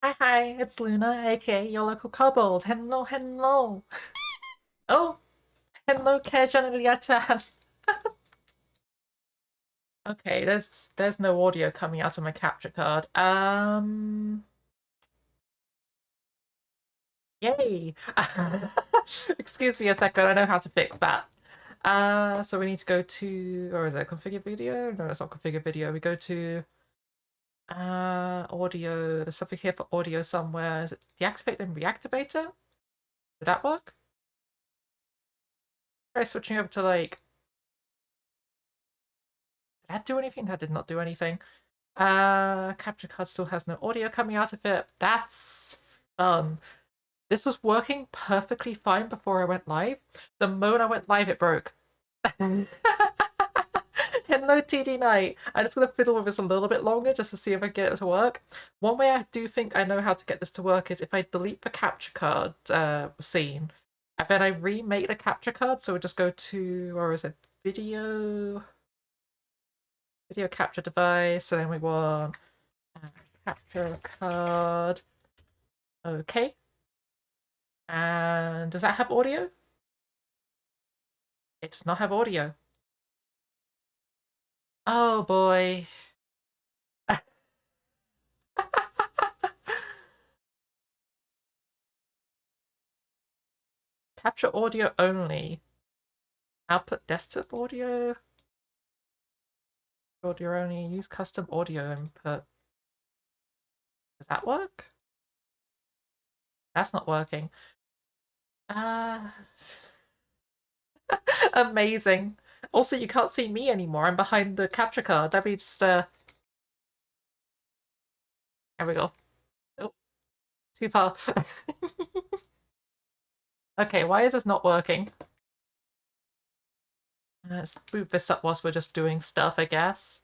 Hi, it's Luna, aka your local kobold. Hello, hello. Oh, hello, Kejan. Okay, there's no audio coming out of my capture card. Yay. Excuse me a second, I know how to fix that. So we need to go to, or is it configure video? No, it's not configure video. We go to audio. There's something here for audio somewhere. Is it deactivate and reactivator? Did that work? Try switching over to like, did that do anything? That did not do anything. Capture card still has no audio coming out of it. That's fun. This was working perfectly fine before I went live. The moment I went live, it broke. Hello, TD Knight. I'm just gonna fiddle with this a little bit longer just to see if I get it to work. One way I do think I know how to get this to work is if I delete the capture card scene, and then I remake the capture card. So we just go to, or is it video capture device, and then we want capture card. Okay. And does that have audio? It does not have audio. Oh boy. Capture audio only. Output desktop audio. Audio only. Use custom audio input. Does that work? That's not working. Uh Amazing. Also, you can't see me anymore. I'm behind the capture card. Let me just there we go. Oh, too far. Okay, why is this not working? Let's move this up whilst we're just doing stuff, I guess.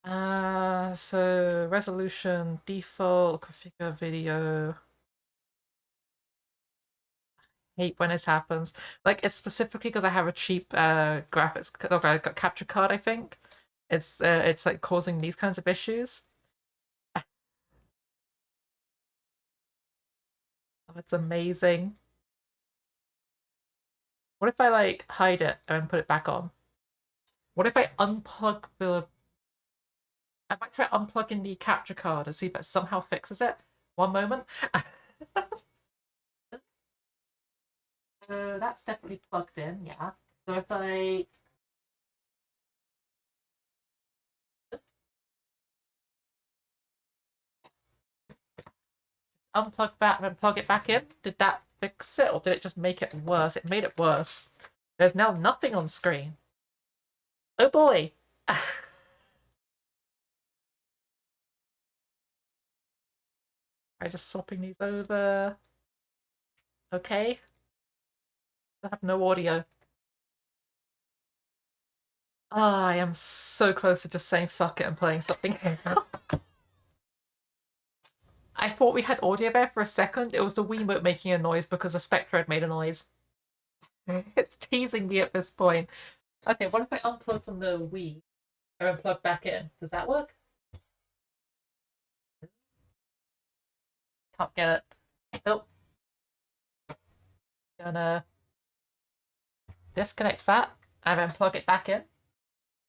So resolution, default, configure video. Hate when this happens. Like, it's specifically because I have a cheap graphics capture card, I think. It's like causing these kinds of issues. Oh, it's amazing. What if I like hide it and put it back on? What if I unplug the I might try unplugging the capture card and see if that somehow fixes it. One moment. So that's definitely plugged in, yeah. So if I unplug that and then plug it back in, did that fix it or did it just make it worse? It made it worse. There's now nothing on screen. Oh boy! I'm just swapping these over. Okay. I have no audio. Oh, I am so close to just saying fuck it and playing something. I thought we had audio there for a second. It was the Wiimote making a noise because the Spectre had made a noise. It's teasing me at this point. Okay, what if I unplug from the Wii and then plug back in? Does that work? Can't get it. Nope. Gonna disconnect that and then plug it back in.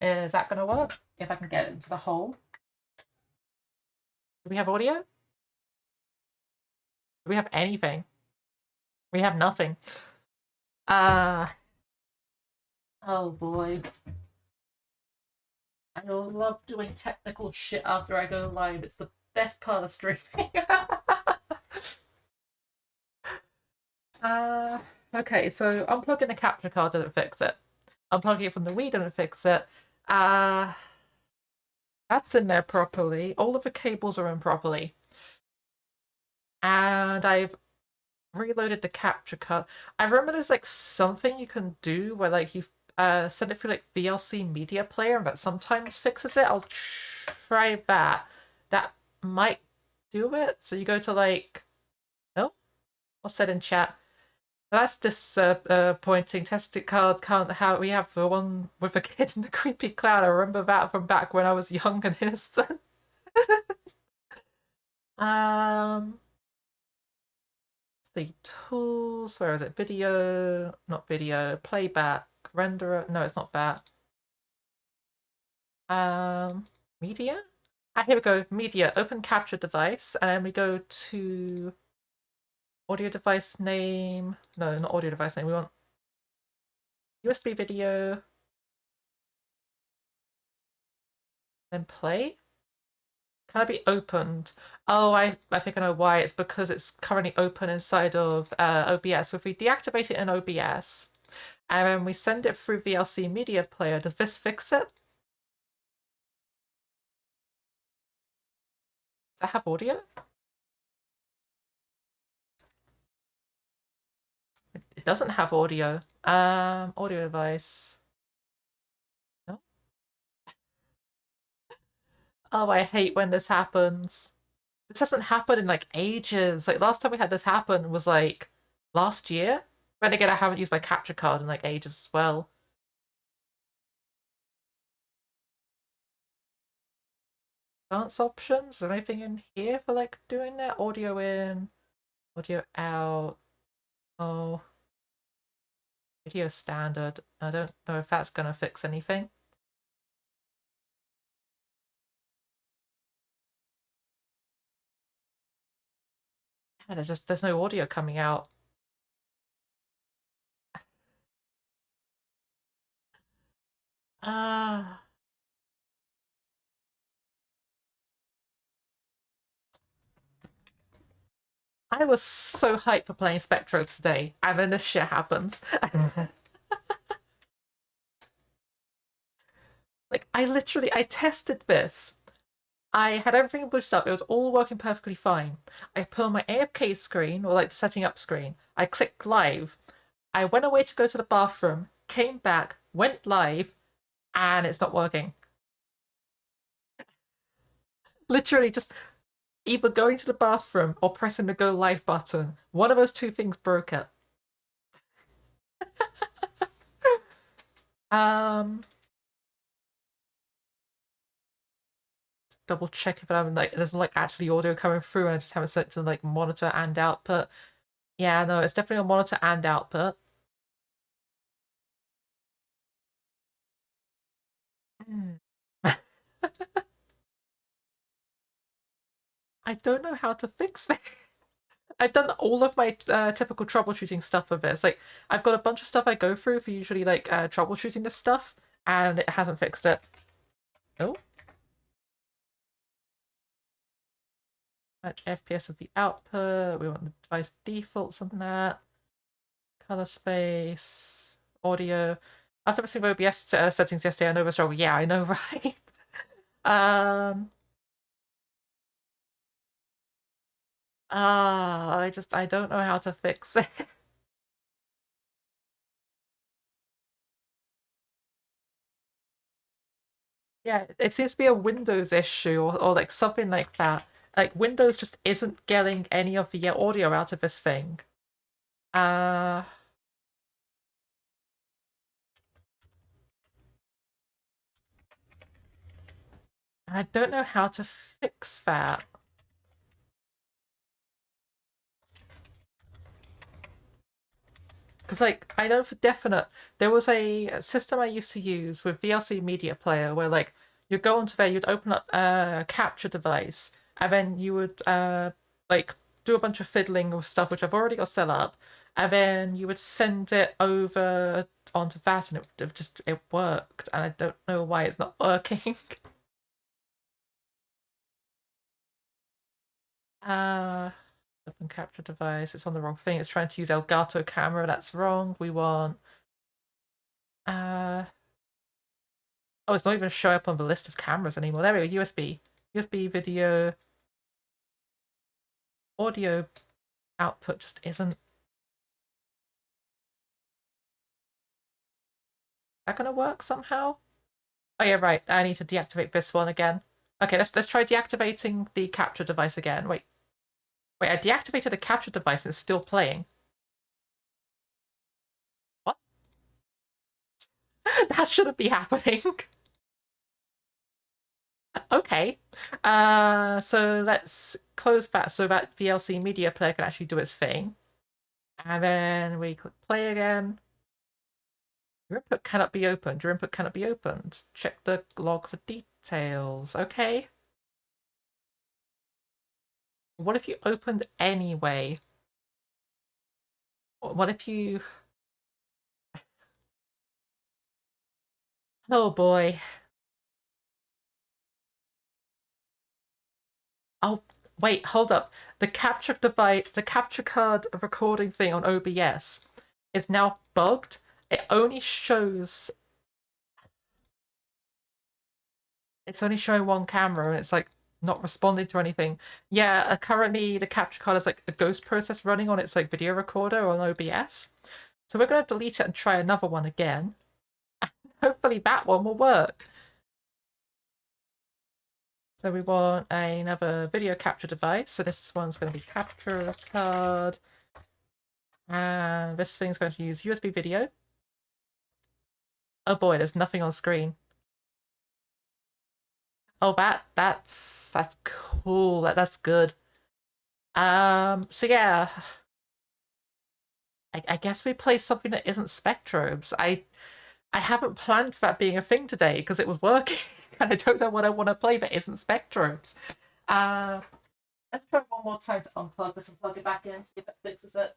Is that gonna work? If I can get it into the hole. Do we have audio? Do we have anything? We have nothing. Uh oh boy. I love doing technical shit after I go live. It's the best part of streaming. uh okay, so unplugging the capture card didn't fix it. Unplugging it from the Wii didn't fix it. Uh that's in there properly. All of the cables are in properly. And I've reloaded the capture card. I remember there's like something you can do where like you send it through like VLC media player and that sometimes fixes it. I'll try that. That might do it. So you go to like, oh, I'll set in chat. That's disappointing. Tested card can't have. We have the one with a kid and the creepy clown. I remember that from back when I was young and innocent. Um, the tools. Where is it? Video, not video. Playback, renderer. No, it's not that. Um, Media. Ah, here we go. Media. Open capture device, and then we go to audio device name. No, not audio device name. We want USB video. Then play. Can I be opened? Oh, I think I know why. It's because it's currently open inside of OBS. So if we deactivate it in OBS and then we send it through VLC Media Player, does this fix it? Does that have audio? It doesn't have audio. Audio device. No. Oh, I hate when this happens. This hasn't happened in like ages. Like last time we had this happen was like last year. Then again, I haven't used my capture card in like ages as well. Advanced options? Is there anything in here for like doing that? Audio in, audio out. Oh, video standard. I don't know if that's gonna fix anything. Yeah, there's no audio coming out. Ah. I was so hyped for playing Spectrobes today, and then this shit happens. Like, I tested this. I had everything pushed up. It was all working perfectly fine. I put on my AFK screen, or like the setting up screen. I clicked live. I went away to go to the bathroom, came back, went live, and it's not working. Literally just either going to the bathroom or pressing the go live button. One of those two things broke it. Um, Double check if I'm like there's like actually audio coming through and I just haven't set it to like monitor and output. Yeah, no, it's definitely on monitor and output. Mm. I don't know how to fix it. I've done all of my typical troubleshooting stuff with this. Like, I've got a bunch of stuff I go through for usually like troubleshooting this stuff, and it hasn't fixed it. Oh, match FPS of the output. We want the device defaults on that. Color space, audio. After messing with OBS settings yesterday, I know this wrong. Yeah, I know, right? um. I don't know how to fix it. Yeah, it seems to be a Windows issue or like something like that. Like Windows just isn't getting any of the audio out of this thing. Uh, and I don't know how to fix that. Because, like, I know for definite, there was a system I used to use with VLC Media Player where, like, you'd go onto there, you'd open up a capture device, and then you would, like, do a bunch of fiddling with stuff which I've already got set up, and then you would send it over onto that, and it worked, and I don't know why it's not working. uh, Open capture device, it's on the wrong thing, it's trying to use Elgato camera, that's wrong, we want, uh, oh, it's not even showing up on the list of cameras anymore. There we go, USB. USB video. Audio output just isn't. Is that gonna work somehow? Oh yeah, right. I need to deactivate this one again. Okay, let's try deactivating the capture device again. Wait, I deactivated the capture device and it's still playing. What? That shouldn't be happening. Okay. So let's close that so that VLC media player can actually do its thing. And then we click play again. Your input cannot be opened. Your input cannot be opened. Check the log for details. Okay. What if you opened anyway? What if you... Oh boy. Oh, wait, hold up. The capture device, the capture card recording thing on OBS is now bugged. It only shows... It's only showing one camera and it's like not responding to anything. Yeah, currently the capture card is like a ghost process running on its like video recorder on OBS. So we're going to delete it and try another one again. Hopefully that one will work. So we want another video capture device. So this one's going to be capture card. And this thing's going to use USB video. Oh boy, there's nothing on screen. Oh, that's cool. That's good. So yeah. I guess we play something that isn't Spectrobes. I haven't planned for that being a thing today because it was working. And I don't know what I want to play that isn't Spectrobes. Let's try one more time to unplug this and plug it back in, see if that fixes it.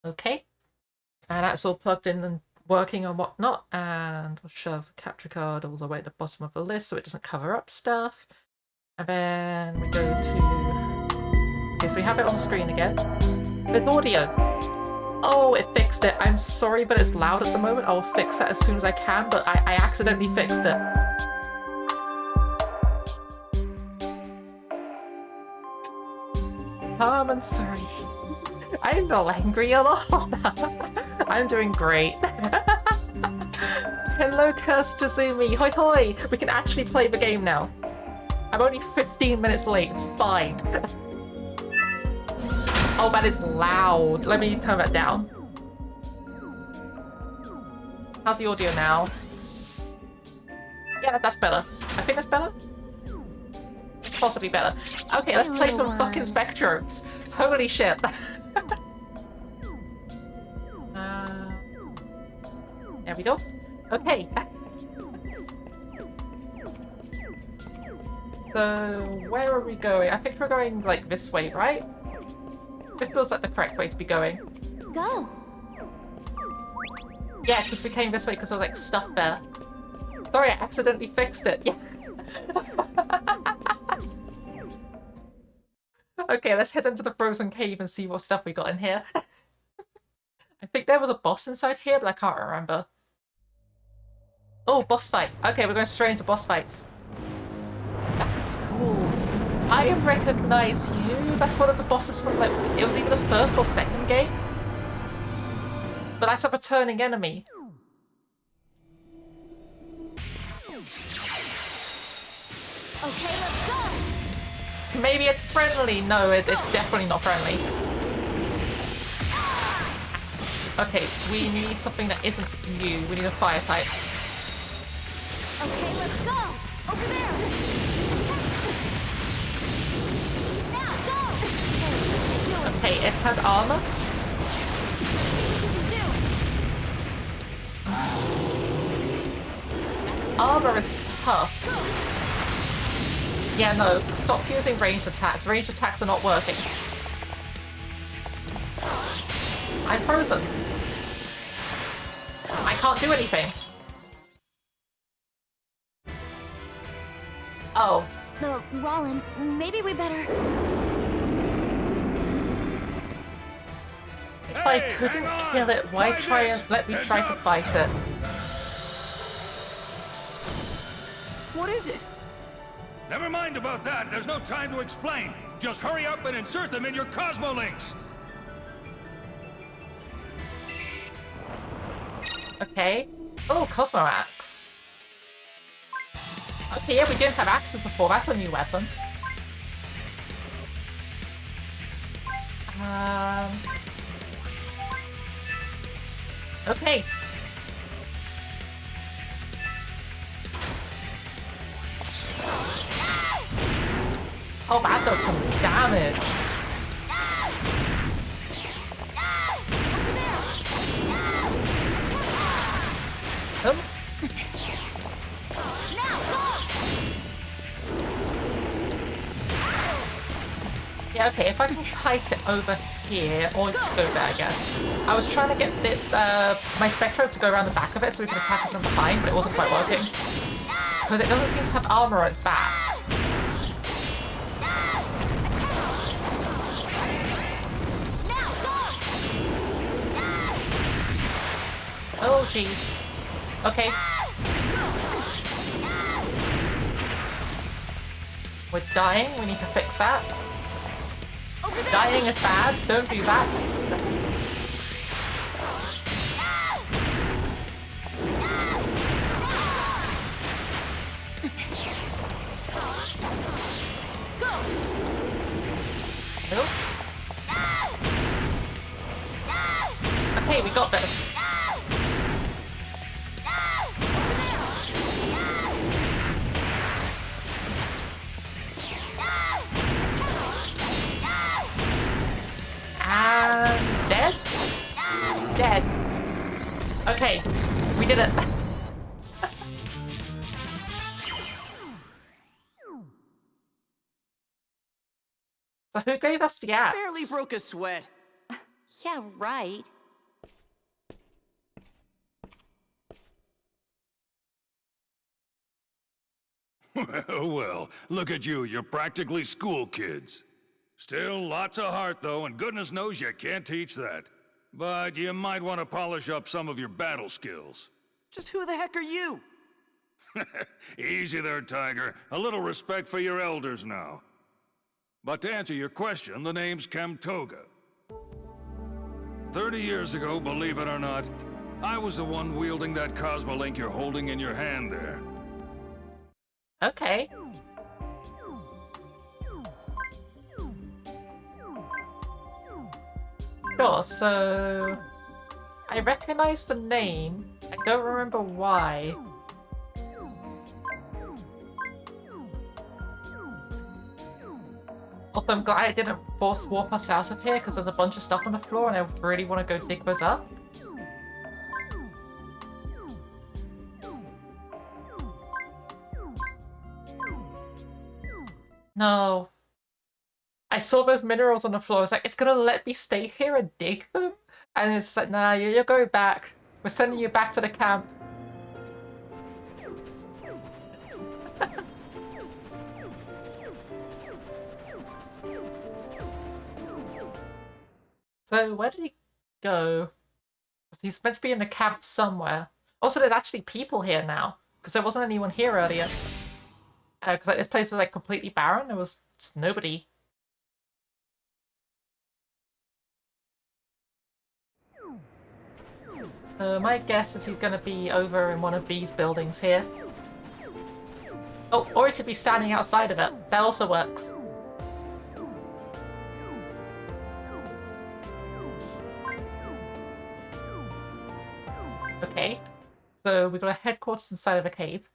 Okay. And that's all plugged in and working and whatnot. And we'll shove the capture card all the way at the bottom of the list so it doesn't cover up stuff. And then we go to... Okay, so we have it on screen again. There's audio. Oh, it fixed it. I'm sorry, but it's loud at the moment. I'll fix that as soon as I can, but I accidentally fixed it. I'm sorry. I'm not angry at all. I'm doing great. Hello, Cursed Jazumi. Hoi hoi. We can actually play the game now. I'm only 15 minutes late. It's fine. Oh, that is loud. Let me turn that down. How's the audio now? Yeah, that's better. I think that's better. Possibly better. Okay, let's play some fucking Spectrobes. Holy shit. There we go. Okay. So, where are we going? I think we're going, like, this way, right? This feels like the correct way to be going. Go! Yeah, because we came this way because there was, like, stuff there. Sorry, I accidentally fixed it. Yeah. Okay, let's head into the frozen cave and see what stuff we got in here. I think there was a boss inside here, but I can't remember. Oh, boss fight. Okay, we're going straight into boss fights. That looks cool. I recognize you. That's one of the bosses from, like, it was either the first or second game. But that's a returning enemy. Okay, let's go! Maybe it's friendly. No, it's definitely not friendly. Okay, we need something that isn't you. We need a fire type. Okay, let's go! Over there! Now, go! Okay, it has armor. Armor is tough. Yeah, no, stop using ranged attacks. Ranged attacks are not working. I'm frozen. I can't do anything. Oh. No, Rollin, maybe we better... If I couldn't kill it, why try and let me try to fight it? What is it? Never mind about that. There's no time to explain. Just hurry up and insert them in your Cosmolinks. Okay. Oh, Cosmo Axe. Okay, yeah, we didn't have axes before. That's a new weapon. Okay. Oh, that does some damage. Oh. Yeah, okay, if I can kite it over here, or go there, I guess. I was trying to get my Spectrobe to go around the back of it so we could attack it from behind, but it wasn't quite working. Because it doesn't seem to have armor on its back. Oh, jeez. Okay. We're dying. We need to fix that. Dying is bad. Don't do that. Nope. Okay, we got this. And dead? Dead. Okay, we did it. So who gave us the axe? Barely broke a sweat. Yeah, right. Well, look at you. You're practically school kids. Still, lots of heart, though, and goodness knows you can't teach that. But you might want to polish up some of your battle skills. Just who the heck are you? Easy there, Tiger. A little respect for your elders now. But to answer your question, the name's Kamtoga. 30 years ago, believe it or not, I was the one wielding that Cosmolink you're holding in your hand there. Okay. Sure, so... I recognize the name. I don't remember why. Also, I'm glad I didn't force warp us out of here because there's a bunch of stuff on the floor and I really want to go dig those up. No. I saw those minerals on the floor. I was like, it's gonna let me stay here and dig them? And it's just like, nah, you're going back. We're sending you back to the camp. So, where did he go? He's meant to be in the camp somewhere. Also, there's actually people here now. Because there wasn't anyone here earlier. Because this place was like completely barren. There was just nobody. So my guess is he's going to be over in one of these buildings here. Oh, or he could be standing outside of it. That also works. Okay. So we've got a headquarters inside of a cave.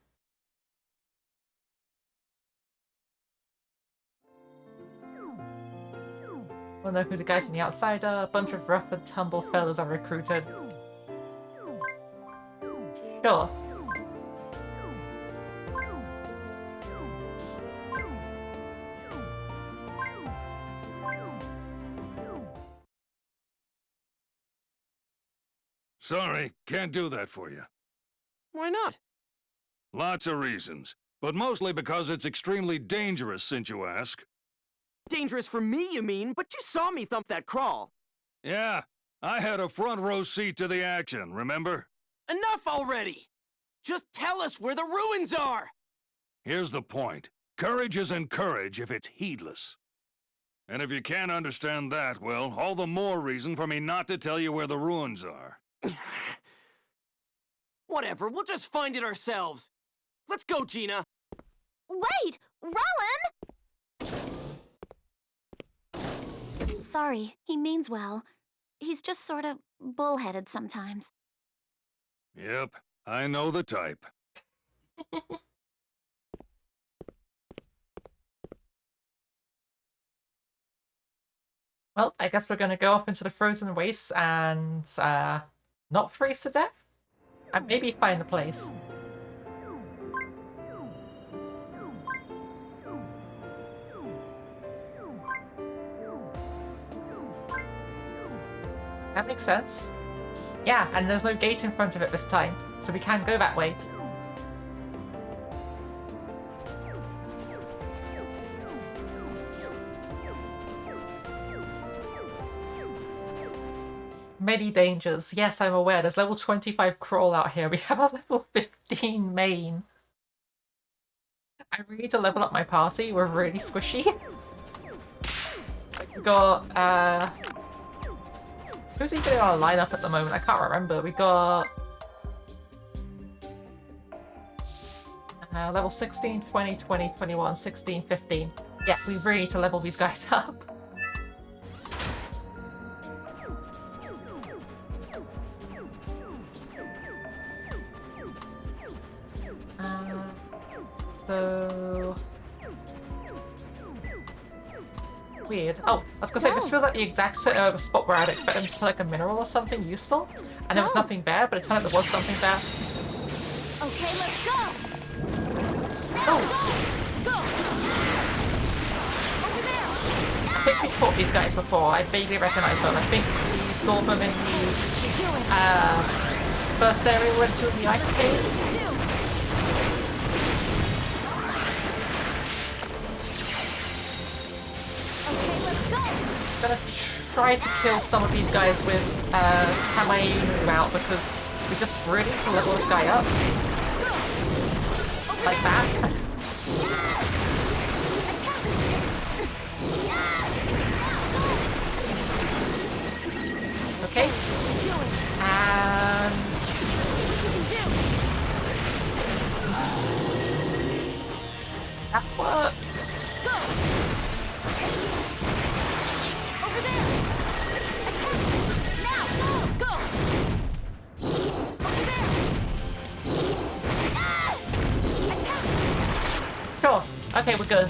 We'll know who the guys on the outside are. A bunch of rough and tumble fellas are recruited. Sure. Sorry, can't do that for you. Why not? Lots of reasons, but mostly because it's extremely dangerous, since you ask. Dangerous for me, you mean? But you saw me thump that crawl. Yeah, I had a front row seat to the action, remember? Enough already! Just tell us where the ruins are! Here's the point. Courage isn't courage if it's heedless. And if you can't understand that, well, all the more reason for me not to tell you where the ruins are. Whatever, we'll just find it ourselves. Let's go, Gina. Wait! Rollin! Sorry, he means well. He's just sort of bullheaded sometimes. Yep, I know the type. Well, I guess we're gonna go off into the frozen wastes and not freeze to death, and maybe find a place. That makes sense. Yeah, and there's no gate in front of it this time, so we can go that way. Many dangers. Yes, I'm aware. There's level 25 crawl out here. We have a level 15 main. I really need to level up my party. We're really squishy. We got, who's even in our lineup at the moment? I can't remember. We got level 16, 20, 20, 21, 16, 15. Yeah, we really need to level these guys up. So... weird. Oh, I was gonna say, this feels like the exact spot where I'd expect them to put like a mineral or something useful. And there was nothing there, but it turned out there was something there. Okay, let's go! Oh! Go! Over there! I think we fought these guys before. I vaguely recognize them. I think we saw them in the first area we went to in the ice caves. I'm gonna try to kill some of these guys with Kamainu out because we just really need to level this guy up. Like that. Okay. And... that works. Over there! Attack! Now! Go! Over there! Ah! Attack! Sure. Okay, we're good.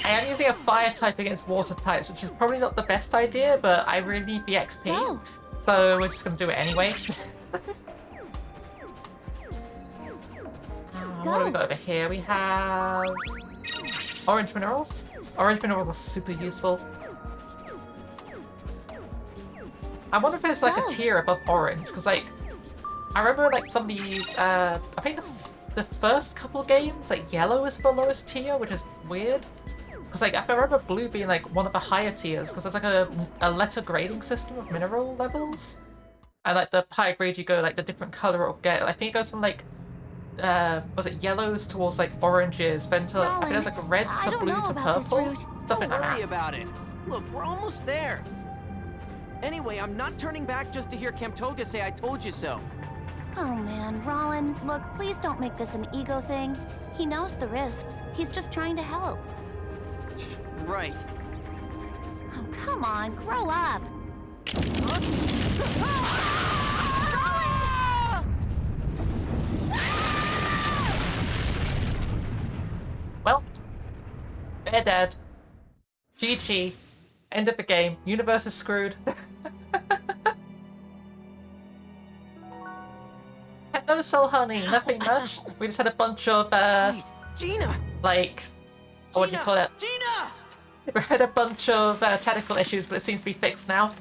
I am using a fire type against water types, which is probably not the best idea, but I really need the XP. Go. So we're just gonna do it anyway. What do we got over here? We have orange minerals. Orange minerals are super useful. I wonder if there's like a tier above orange, because like I remember like some of the I think the first couple games like yellow is the lowest tier, which is weird. Because like I remember blue being like one of the higher tiers, because there's like a letter grading system of mineral levels, and like the higher grade you go, like the different color it'll get. I think it goes from like was it yellows towards like oranges, then to I think there's like red to blue to purple, something Don't like worry that. about it. Look, we're almost there. Anyway, I'm not turning back just to hear Camtoga say I told you so. Oh man, Rollin, look, please don't make this an ego thing. He knows the risks. He's just trying to help. Right. Oh, come on, grow up. Well, they're dead. GG. End of the game. Universe is screwed. No soul honey, nothing much. We just had a bunch of Wait, Gina! like, what do you call it? Gina! We had a bunch of technical issues, but it seems to be fixed now.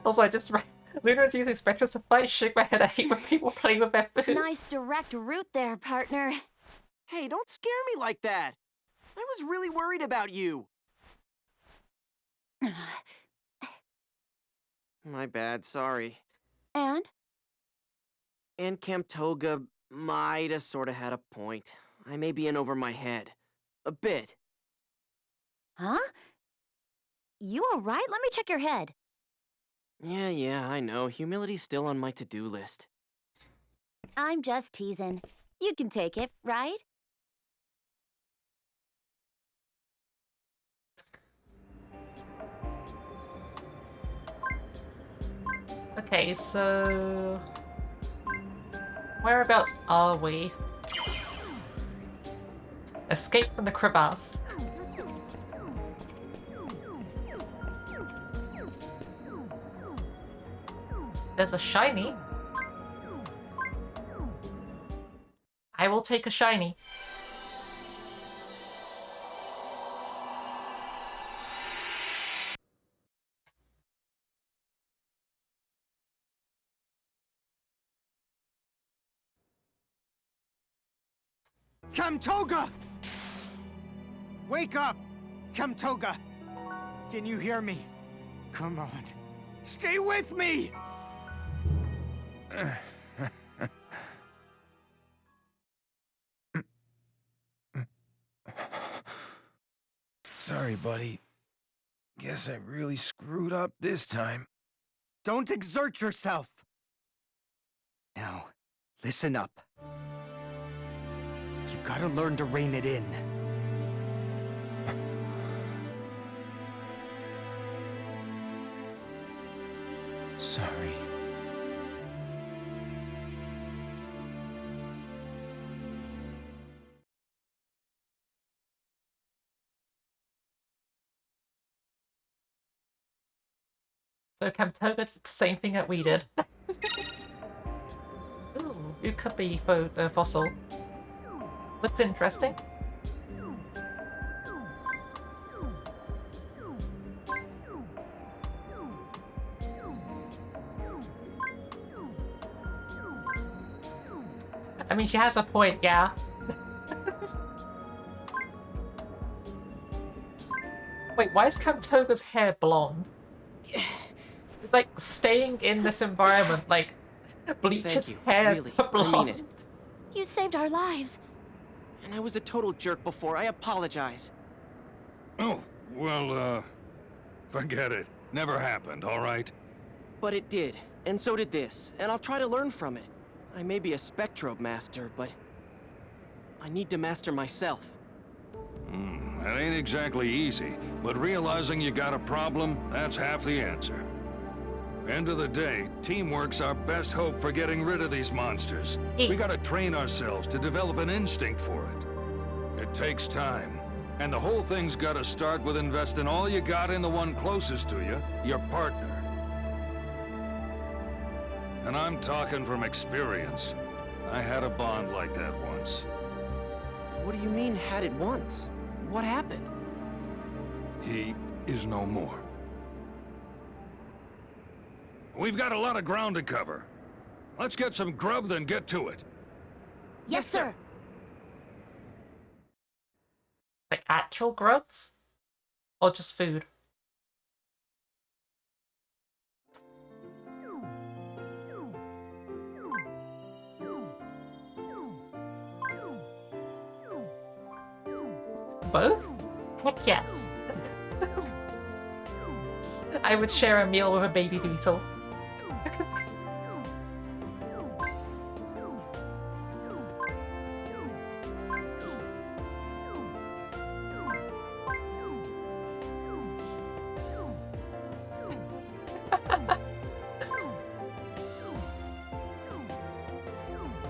Also, I just read Luna is using Spectrobes to fight. Shake my head. I hate when people play with their food. Nice direct route there, partner. Hey, don't scare me like that. I was really worried about you. My bad, sorry. And? And Camtoga might have sorta had a point. I may be in over my head. A bit. Huh? You alright? Let me check your head. Yeah, I know. Humility's still on my to-do list. I'm just teasing. You can take it, right? Okay, so... whereabouts are we? Escape from the crevasse. There's a shiny. I will take a shiny. Camtoga! Wake up! Camtoga! Can you hear me? Come on. Stay with me! Sorry, buddy. Guess I really screwed up this time. Don't exert yourself! Now, listen up. You gotta learn to rein it in. Sorry. So Camtoga did the same thing that we did. Ooh, it could be fossil. Looks interesting. I mean, she has a point, yeah. Wait, why is Camtoga's hair blonde? Like, staying in this environment, like, bleaches Thank you, hair really, blonde. I mean it. You saved our lives. And I was a total jerk before. I apologize. Oh, well, forget it. Never happened, all right? But it did, and so did this, and I'll try to learn from it. I may be a Spectrobe master, but I need to master myself. That ain't exactly easy, but realizing you got a problem, that's half the answer. End of the day, teamwork's our best hope for getting rid of these monsters. We gotta train ourselves to develop an instinct for it. It takes time, and the whole thing's gotta start with investing all you got in the one closest to you, your partner. And I'm talking from experience. I had a bond like that once. What do you mean, had it once? What happened? He is no more. We've got a lot of ground to cover. Let's get some grub, then get to it. Yes, sir. Like, actual grubs? Or just food? Both? Heck yes. I would share a meal with a baby beetle.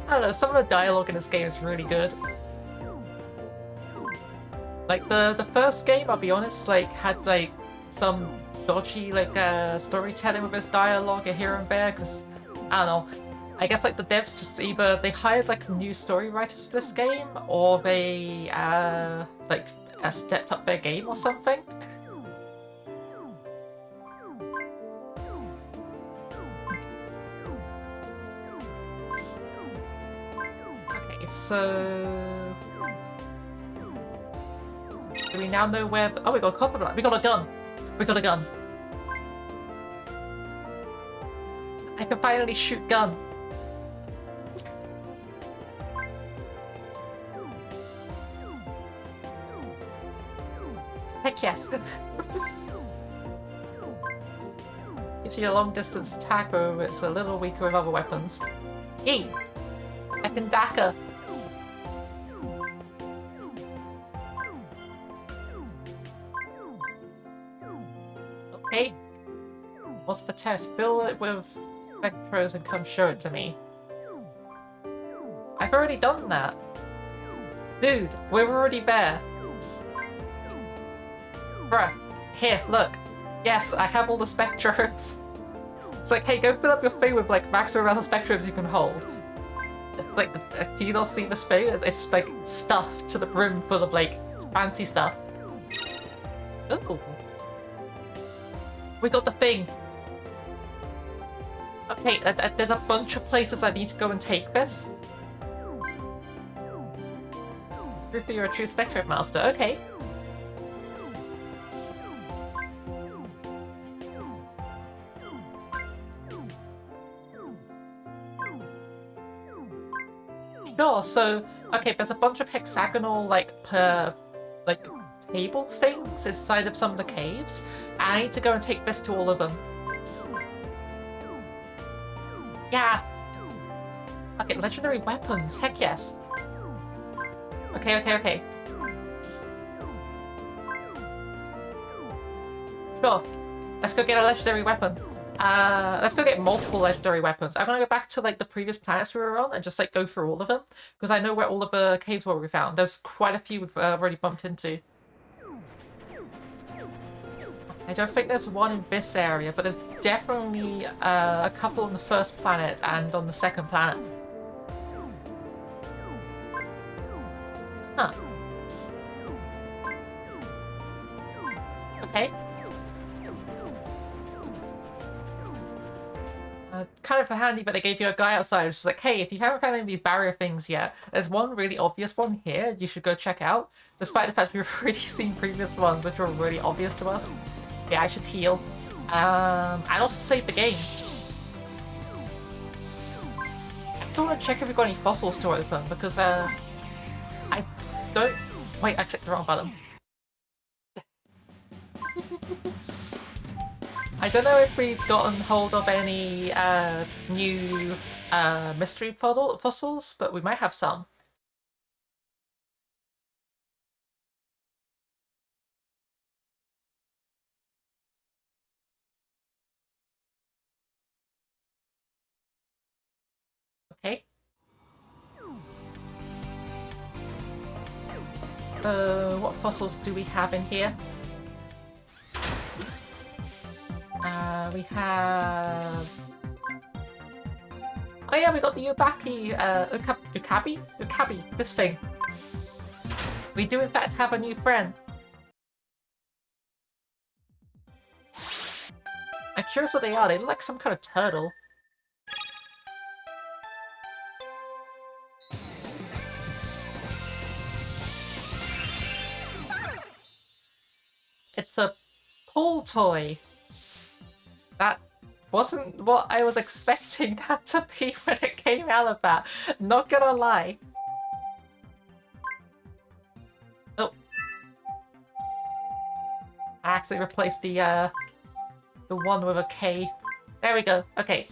I don't know, some of the dialogue in this game is really good. Like, the first game, I'll be honest, like, had, like, some dodgy, like, storytelling with its dialogue here and there, because, I don't know, I guess, like, the devs just either, they hired, like, new story writers for this game, or they, like, stepped up their game or something. Okay, so... do we now know where... oh, we got a cosmonaut. We got a gun. We got a gun. I can finally shoot gun. Heck yes. Gives you a long distance attack, but it's a little weaker with other weapons. Yee! Second Daka. Okay. What's the test? Fill it with Spectrobes and come show it to me. I've already done that. Dude, we're already there. Bruh, here, look. Yes, I have all the Spectrobes. It's like, hey, go fill up your thing with like maximum amount of Spectrobes you can hold. It's like, do you not see this thing? It's like stuffed to the brim full of like fancy stuff. Ooh. We got the thing. Okay, there's a bunch of places I need to go and take this. Proof that you're a true Spectrobe master. Okay. Sure, so, okay, there's a bunch of hexagonal, like, table things inside of some of the caves. I need to go and take this to all of them. Yeah! Okay, legendary weapons, heck yes. Okay. Sure, let's go get a legendary weapon. Let's go get multiple legendary weapons. I'm gonna go back to like the previous planets we were on and just like go through all of them because I know where all of the caves were we found. There's quite a few we've already bumped into. I don't think there's one in this area, but there's definitely a couple on the first planet and on the second planet. Huh. Okay. Kind of handy, but they gave you a guy outside. It's like, hey, if you haven't found any of these barrier things yet, there's one really obvious one here you should go check out. Despite the fact we've already seen previous ones, which were really obvious to us. Yeah, I should heal. And also save the game. I still want to check if we've got any fossils to open, because, I don't... Wait, I clicked the wrong button. I don't know if we've gotten hold of any new mystery fossils, but we might have some. Okay. So, what fossils do we have in here? We have... Oh yeah, we got the Ukabi, this thing. We do in fact have a new friend. I'm curious what they are. They look like some kind of turtle. It's a pool toy. That wasn't what I was expecting that to be when it came out of that. Not gonna lie. Oh. I actually replaced the one with a K. There we go. Okay.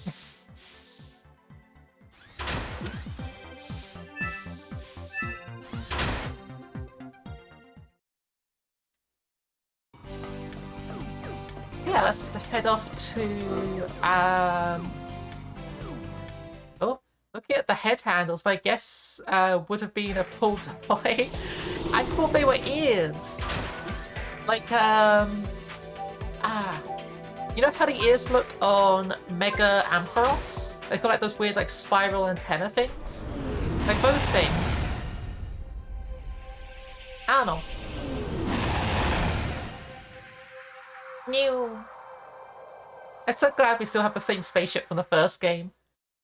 Yeah, let's head off to, oh, looking at the head handles, my guess would have been a pull toy. I thought they were ears. Like, you know how the ears look on Mega Ampharos? They've got like those weird like spiral antenna things? Like those things. I don't know. New. I'm so glad we still have the same spaceship from the first game.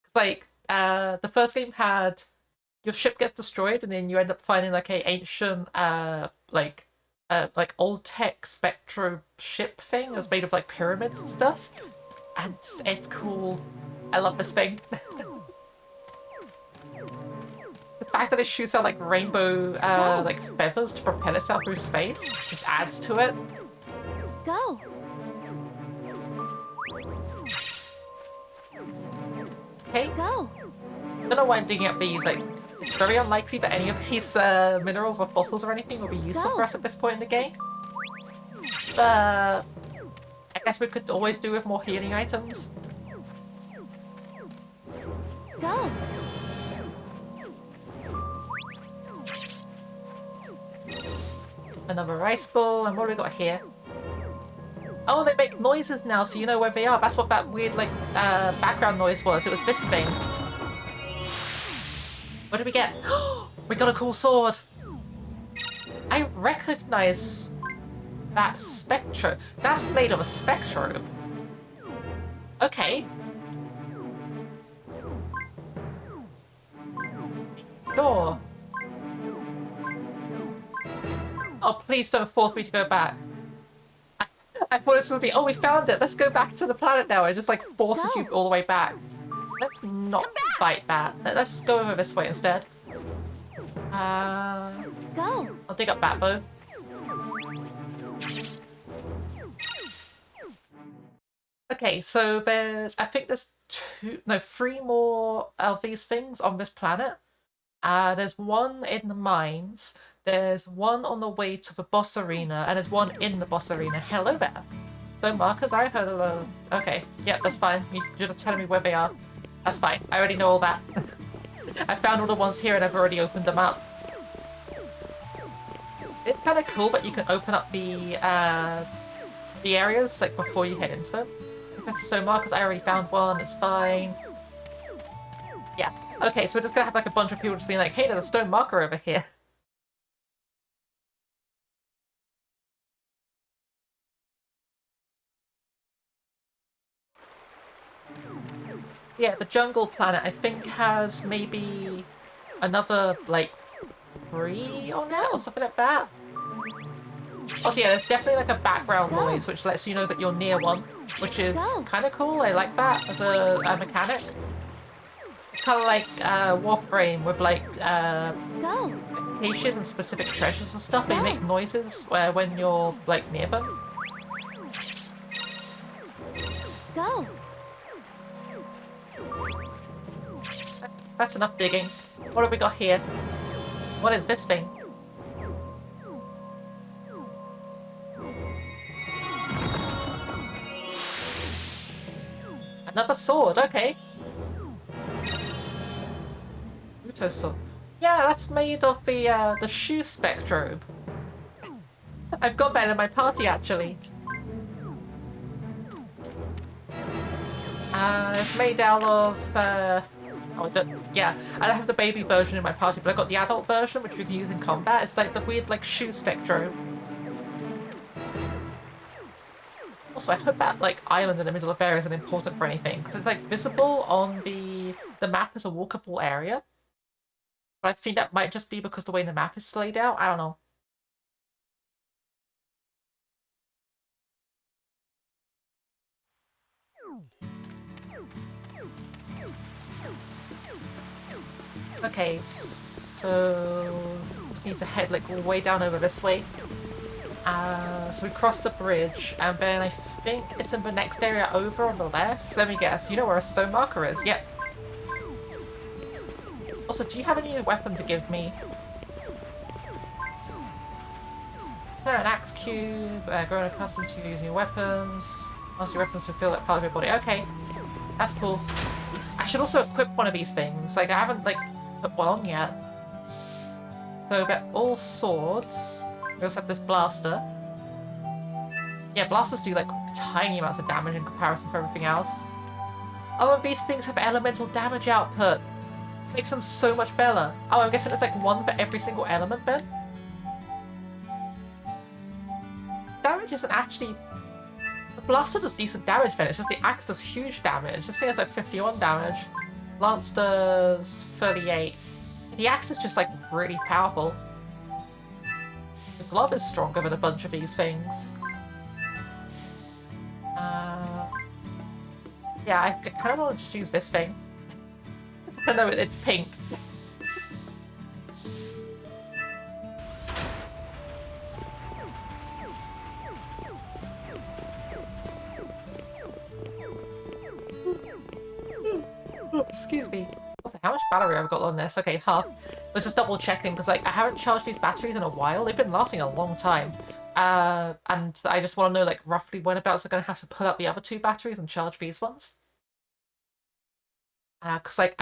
Cause like, the first game had your ship gets destroyed and then you end up finding like a ancient, like old tech Spectro ship thing that's made of like pyramids and stuff. And it's cool. I love this thing. The fact that it shoots out like rainbow, like feathers to propel itself through space just adds to it. Go. Okay. Go. I don't know why I'm digging up these. Like, it's very unlikely that any of these minerals or fossils or anything will be useful for us at this point in the game. But I guess we could always do with more healing items. Go. Another ice ball, and what do we got here? Oh, they make noises now, so you know where they are. That's what that weird, like, background noise was. It was this thing. What did we get? We got a cool sword! I recognize that spectro. That's made of a spectrobe. Okay. Sure. Oh, please don't force me to go back. I thought it was gonna be, oh, we found it. Let's go back to the planet now. It just like forces you all the way back. Let's not fight that. Let's go over this way instead. Go. I'll dig up that bow. Okay, so I think there's three more of these things on this planet. There's one in the mines. There's one on the way to the boss arena, and there's one in the boss arena. Hello there. So markers, I heard hello. Okay, yeah, that's fine. You're just telling me where they are. That's fine. I already know all that. I found all the ones here and I've already opened them up. It's kind of cool that you can open up the areas like before you head into them. Professor Stone markers, I already found one. It's fine. Yeah. Okay, so we're just gonna have like a bunch of people just being like, hey, there's a stone marker over here. Yeah, the jungle planet, I think, has maybe another, like, 3 on it or something like that. Also, yeah, there's definitely, like, a background noise which lets you know that you're near one, which is kind of cool. I like that as a mechanic. It's kind of like Warframe with, like, caches and specific treasures and stuff. They make noises when you're, like, near them. Go. That's enough digging. What have we got here? What is this thing? Another sword, okay. Uto sword. Yeah, that's made of the shoe spectrobe. I've got that in my party actually. It's made out of yeah, I don't have the baby version in my party, but I got the adult version, which we can use in combat. It's like the weird, like, shoe spectro. Also, I hope that, like, island in the middle of there isn't important for anything, because it's, like, visible on the map as a walkable area. But I think that might just be because the way the map is laid out. I don't know. Okay, so just need to head like way down over this way. So we cross the bridge, and then I think it's in the next area over on the left. Let me guess. You know where a stone marker is? Yep. Also, do you have any weapon to give me? Is there an axe cube? Growing accustomed to using weapons. Once your weapons fulfill that part of your body. Okay, that's cool. I should also equip one of these things. Like, I haven't, like, put one on yet. So they're all swords. We also have this blaster. Yeah, blasters do, like, tiny amounts of damage in comparison to everything else. Oh, and these things have elemental damage output. Makes them so much better. Oh, I'm guessing it's, like, one for every single element then? Damage isn't actually... The blaster does decent damage then, it's just the axe does huge damage. This thing has like 51 damage. Lance does 38. The axe is just like really powerful. The glove is stronger than a bunch of these things. Yeah, I kind of want to just use this thing. I know it's pink. Excuse me. Also, how much battery have I got on this? Okay, half. Let's just double checking because like I haven't charged these batteries in a while. They've been lasting a long time. And I just want to know like roughly whenabouts I'm gonna have to pull out the other 2 batteries and charge these ones. Because like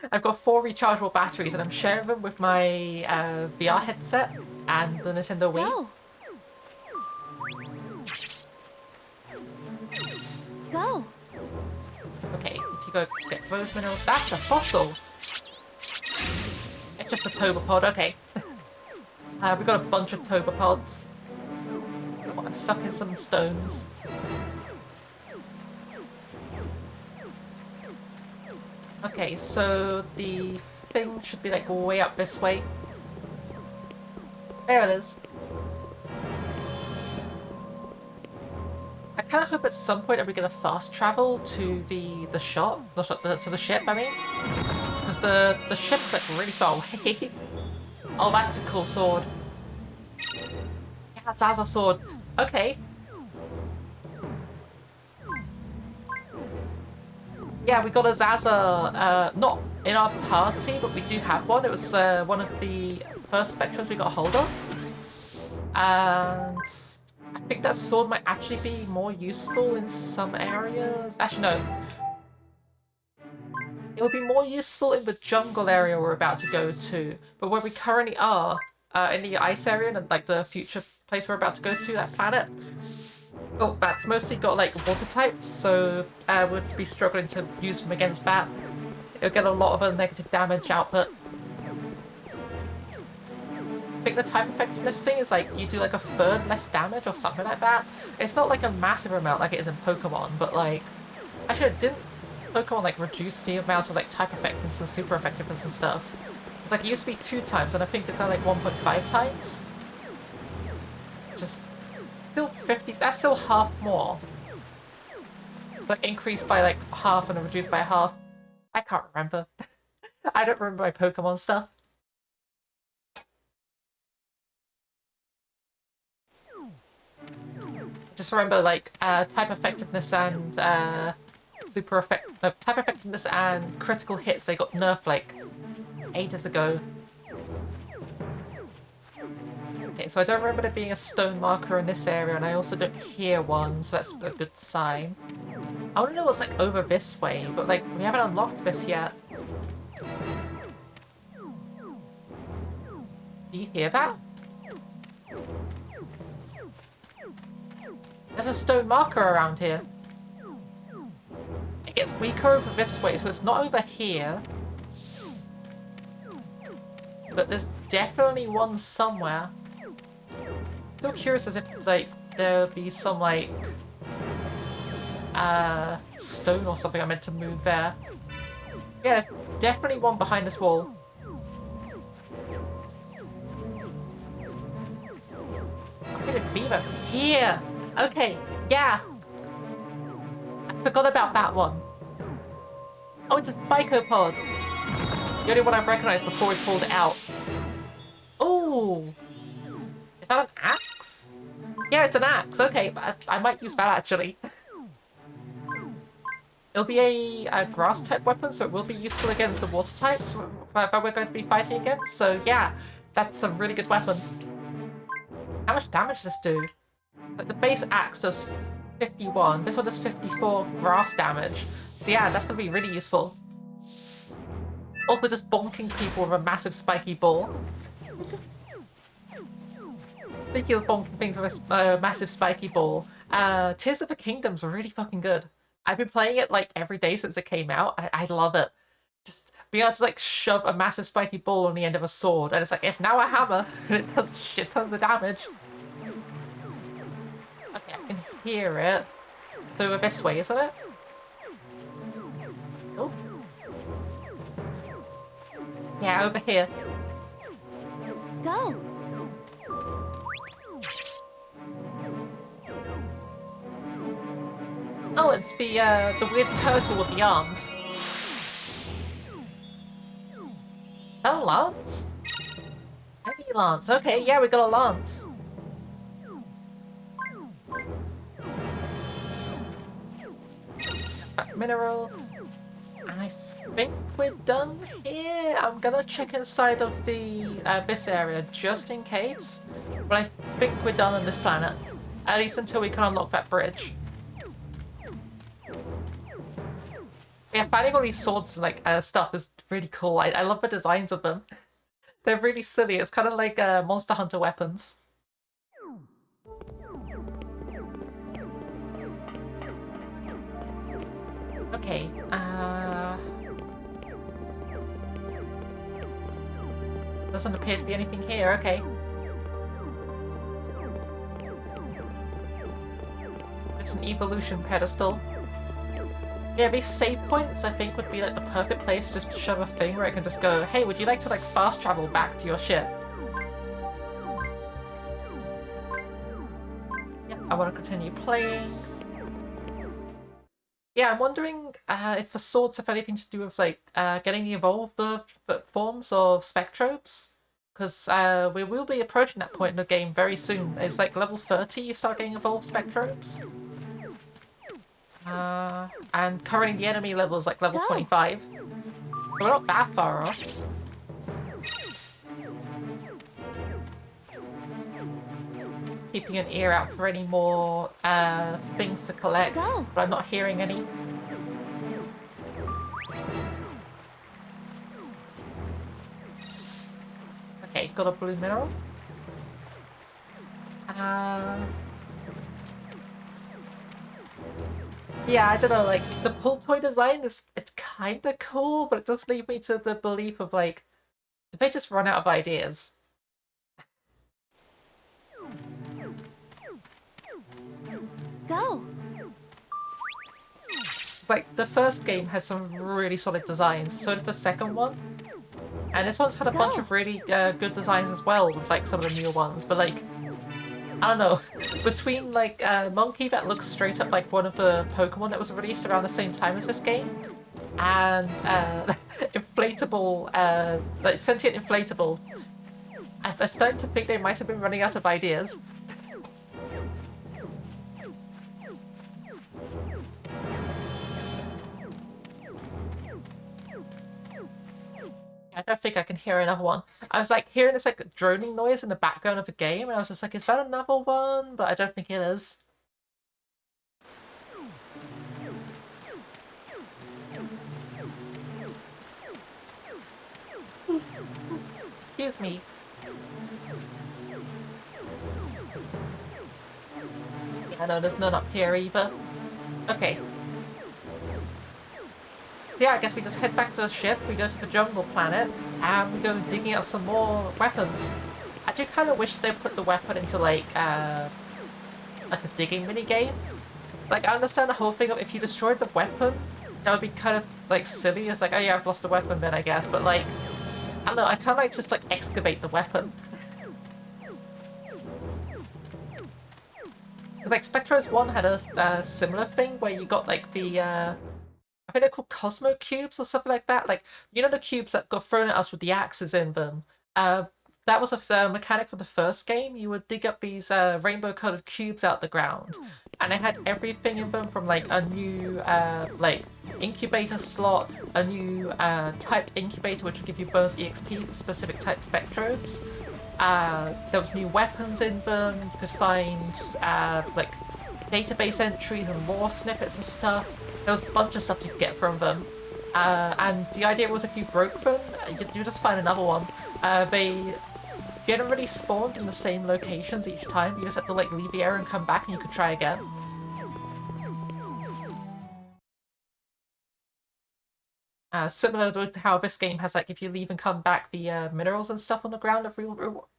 I've got 4 rechargeable batteries and I'm sharing them with my VR headset and the Nintendo Wii. Go. Go. Okay, if you go get those minerals, that's a fossil. It's just a Tobapod, okay. We've got a bunch of Tobapods. Oh, I'm stuck in some stones. Okay, so the thing should be like way up this way. There it is. I kind of hope at some point that we're gonna fast travel to the shop, to the ship. I mean, because the ship's like really far away. Oh, that's a cool sword. Yeah, that's Azza sword. Okay. Yeah, we got a Zaza, not in our party, but we do have one. It was one of the first Spectrobes we got a hold of. And I think that sword might actually be more useful in some areas. Actually, no. It would be more useful in the jungle area we're about to go to. But where we currently are, in the ice area and like the future place we're about to go to, that planet, well, that's mostly got like water types, so I would be struggling to use them against that. It'll get a lot of a negative damage output. I think the type effectiveness thing is like you do like a third less damage or something like that. It's not like a massive amount like it is in Pokemon, but like actually didn't Pokemon like reduce the amount of like type effectiveness and super effectiveness and stuff? It's like it used to be 2 times and I think it's now like 1.5 times. Just still 50, that's still half more. But increased by like half and then reduced by half. I can't remember. I don't remember my Pokemon stuff. Just remember like type effectiveness and type effectiveness and critical hits, they got nerfed like ages ago. Okay, so I don't remember there being a stone marker in this area, and I also don't hear one, so that's a good sign. I want to know what's like over this way, but like we haven't unlocked this yet. Do you hear that? There's a stone marker around here. It gets weaker over this way, so it's not over here. But there's definitely one somewhere. Still curious as if like there'll be some like stone or something I meant to move there. Yeah, there's definitely one behind this wall. Where did Beaver? Here! Okay, yeah! I forgot about that one. Oh, it's a Spicopod! The only one I've recognized before we pulled it out. Oh! Is that an axe? Yeah, it's an axe. Okay, I might use that actually. It'll be a grass type weapon, so it will be useful against the water types that we're going to be fighting against. So yeah, that's a really good weapon. How much damage does this do? Like, the base axe does 51. This one does 54 grass damage. So yeah, that's going to be really useful. Also just bonking people with a massive spiky ball. Speaking of bonking things with a massive spiky ball, Tears of the Kingdom's really fucking good. I've been playing it like every day since it came out. I love it. Just being able to like shove a massive spiky ball on the end of a sword, and it's like, it's now a hammer, and it does shit tons of damage. Okay, I can hear it. It's over this way, isn't it? Oh. Yeah, over here. Go. Oh, it's the weird turtle with the arms. Is that a lance? Heavy lance. Okay, yeah, we got a lance. Mineral. And I think we're done here. I'm gonna check inside of the this area just in case, but I think we're done on this planet. At least until we can unlock that bridge. Yeah, finding all these swords and like stuff is really cool. I love the designs of them. They're really silly. It's kind of like Monster Hunter weapons. Okay, doesn't appear to be anything here, okay. It's an evolution pedestal. Yeah, these save points I think would be like the perfect place to just shove a thing where I can just go, hey, would you like to like fast travel back to your ship? Yep, I want to continue playing. Yeah, I'm wondering if the swords have anything to do with like getting the evolved forms of Spectrobes. Because we will be approaching that point in the game very soon. It's like level 30 you start getting evolved Spectrobes. And currently the enemy level is like level 25. So we're not that far off. Keeping an ear out for any more things to collect, but I'm not hearing any. Okay, got a blue mineral. Yeah, I don't know, like, the pull toy design it's kinda cool, but it does lead me to the belief of, like, did they just run out of ideas? Go! Like, the first game had some really solid designs, so did the second one. And this one's had a bunch of really good designs as well, with, like, some of the newer ones, but, like, I don't know, between, like, Monkey that looks straight up like one of the Pokemon that was released around the same time as this game, and Inflatable, like, Sentient Inflatable, I'm starting to think they might have been running out of ideas. I don't think I can hear another one. I was like hearing this like droning noise in the background of the game, and I was just like, is that another one? But I don't think it is. Excuse me. Yeah, no, there's none up here either. Okay. Yeah, I guess we just head back to the ship, we go to the jungle planet, and we go digging out some more weapons. I do kind of wish they put the weapon into like a digging minigame. Like, I understand the whole thing of if you destroyed the weapon, that would be kind of like silly. It's like, oh yeah, I've lost the weapon then, I guess. But like, I don't know, I kind of like just like excavate the weapon. Because like Spectrobes 1 had a similar thing where you got like the I think they're called Cosmo Cubes or something like that. Like, you know the cubes that got thrown at us with the axes in them? That was a mechanic for the first game. You would dig up these rainbow-colored cubes out the ground. And they had everything in them from, like, a new, like, incubator slot, a new typed incubator which would give you bonus EXP for specific type Spectrobes. There was new weapons in them. You could find, like, database entries and lore snippets and stuff. There was a bunch of stuff you could get from them. And the idea was if you broke them, you just find another one. They generally spawned in the same locations each time. You just had to like leave the area and come back and you could try again. Similar to how this game has like if you leave and come back, the minerals and stuff on the ground have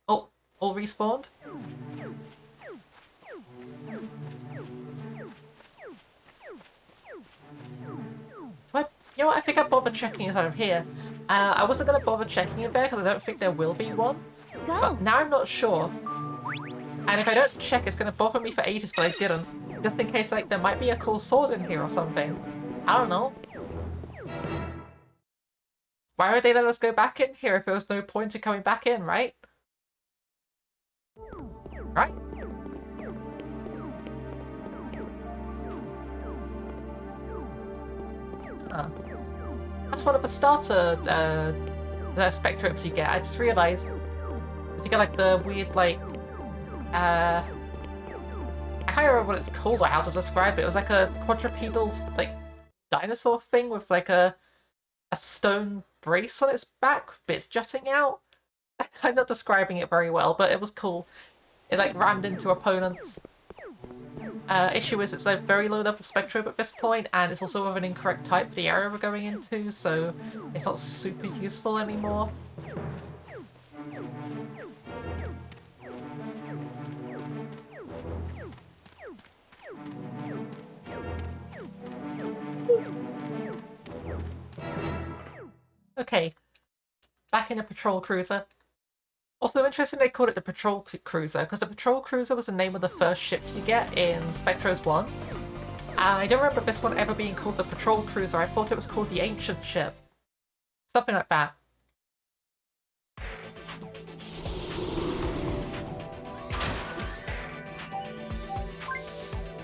all respawned. You know what, I think I bothered checking it out of here. I wasn't going to bother checking it there because I don't think there will be one. But now I'm not sure. And if I don't check, it's going to bother me for ages, but I didn't. Just in case like there might be a cool sword in here or something. I don't know. Why would they let us go back in here if there was no point in coming back in, right? Right? Huh. That's one of the starter the Spectrobes you get. I just realised. Because you get like the weird like I can't remember what it's called or how to describe it. It was like a quadrupedal like dinosaur thing with like a stone brace on its back with bits jutting out. I'm not describing it very well, but it was cool. It like rammed into opponents. Issue is it's a very low level Spectrobe at this point, and it's also of an incorrect type for the area we're going into, so it's not super useful anymore. Okay, back in a patrol cruiser. Also interesting they called it the patrol cruiser, because the patrol cruiser was the name of the first ship you get in Spectrobes 1. I don't remember this one ever being called the patrol cruiser. I thought it was called the ancient ship. Something like that.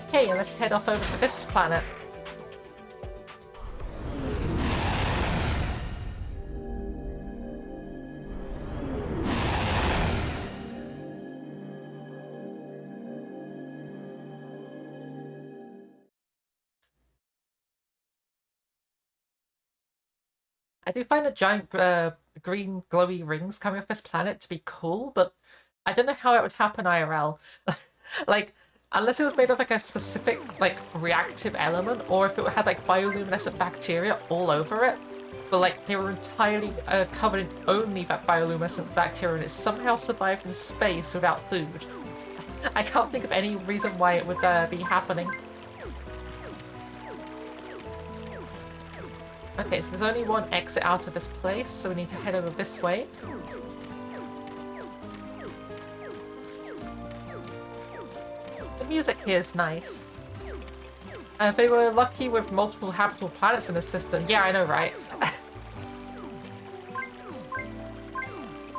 Okay, let's head off over to this planet. I do find the giant green glowy rings coming off this planet to be cool, but I don't know how it would happen IRL. Like, unless it was made of like a specific like reactive element, or if it had like bioluminescent bacteria all over it, but like they were entirely covered in only that bioluminescent bacteria and it somehow survived in space without food. I can't think of any reason why it would be happening. Okay, so there's only one exit out of this place, so we need to head over this way. The music here is nice. They were lucky with multiple habitable planets in the system. Yeah, I know, right?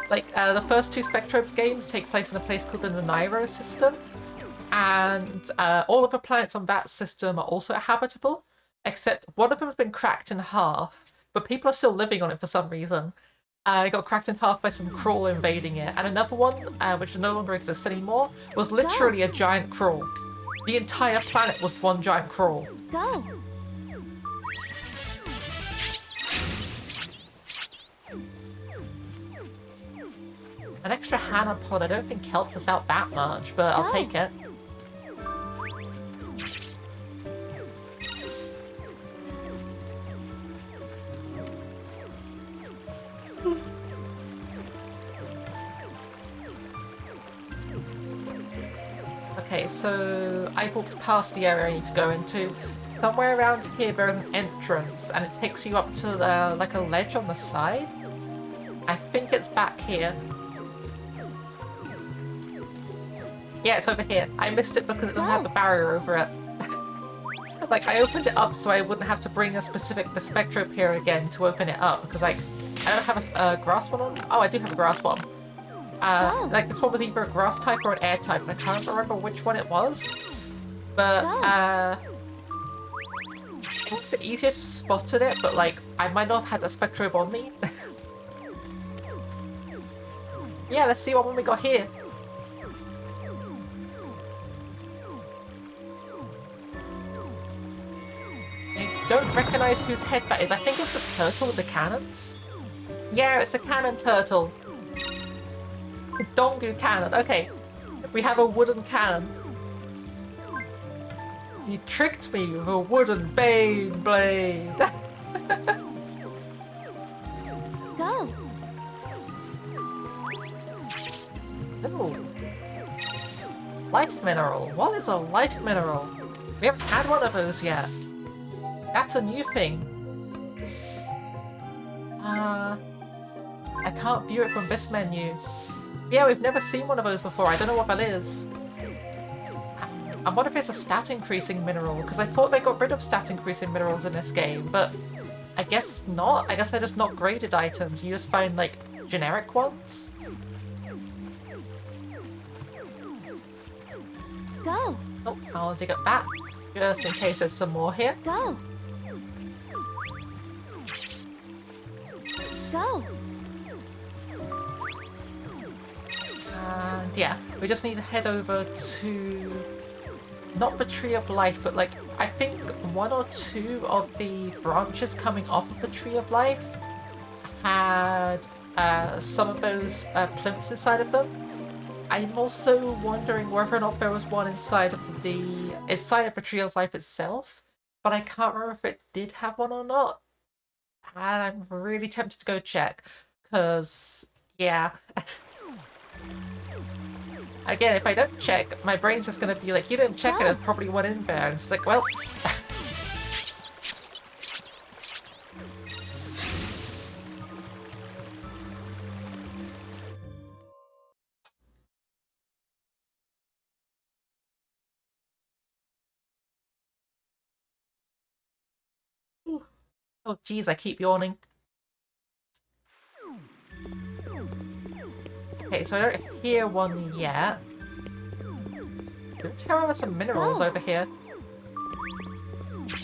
Like, the first two Spectrobes games take place in a place called the Nanairo system, and all of the planets on that system are also habitable. Except one of them has been cracked in half, but people are still living on it for some reason. It got cracked in half by some crawl invading it, and another one, which no longer exists anymore, was literally a giant crawl. The entire planet was one giant crawl. Go! An extra Hana pod I don't think helped us out that much, but I'll take it. Okay, so I walked past the area I need to go into. Somewhere around here there is an entrance, and it takes you up to like a ledge on the side. I think it's back here. Yeah, it's over here. I missed it because it doesn't have the barrier over it. Like, I opened it up so I wouldn't have to bring the Spectrobe here again to open it up, because, like, I don't have a grass one on. Oh, I do have a grass one. Like, this one was either a grass type or an air type, and I can't remember which one it was. But, it was a bit easier to spot it, but, like, I might not have had a Spectrobe on me. Yeah, let's see what one we got here. I don't recognise whose head that is. I think it's the turtle with the cannons. Yeah, it's the cannon turtle. Dongu cannon. Okay, we have a wooden cannon. You tricked me with a wooden bane blade. Go! Ooh. Life mineral. What is a life mineral? We haven't had one of those yet. That's a new thing. I can't view it from this menu. Yeah, we've never seen one of those before. I don't know what that is. I wonder if it's a stat increasing mineral, because I thought they got rid of stat increasing minerals in this game, but I guess not. I guess they're just not graded items. You just find, like, generic ones. Go! Oh, I'll dig up that, just in case there's some more here. Go! Go. And yeah, we just need to head over to not the Tree of Life, but like I think one or two of the branches coming off of the Tree of Life had some of those plimps inside of them. I'm also wondering whether or not there was one inside of the Tree of Life itself, but I can't remember if it did have one or not. And I'm really tempted to go check, because yeah. Again, if I don't check, my brain's just gonna be like, you didn't check it, there's probably one in there. And it's like, well. Oh, geez, I keep yawning. Okay, so I don't hear one yet. Let's hear over some minerals over here.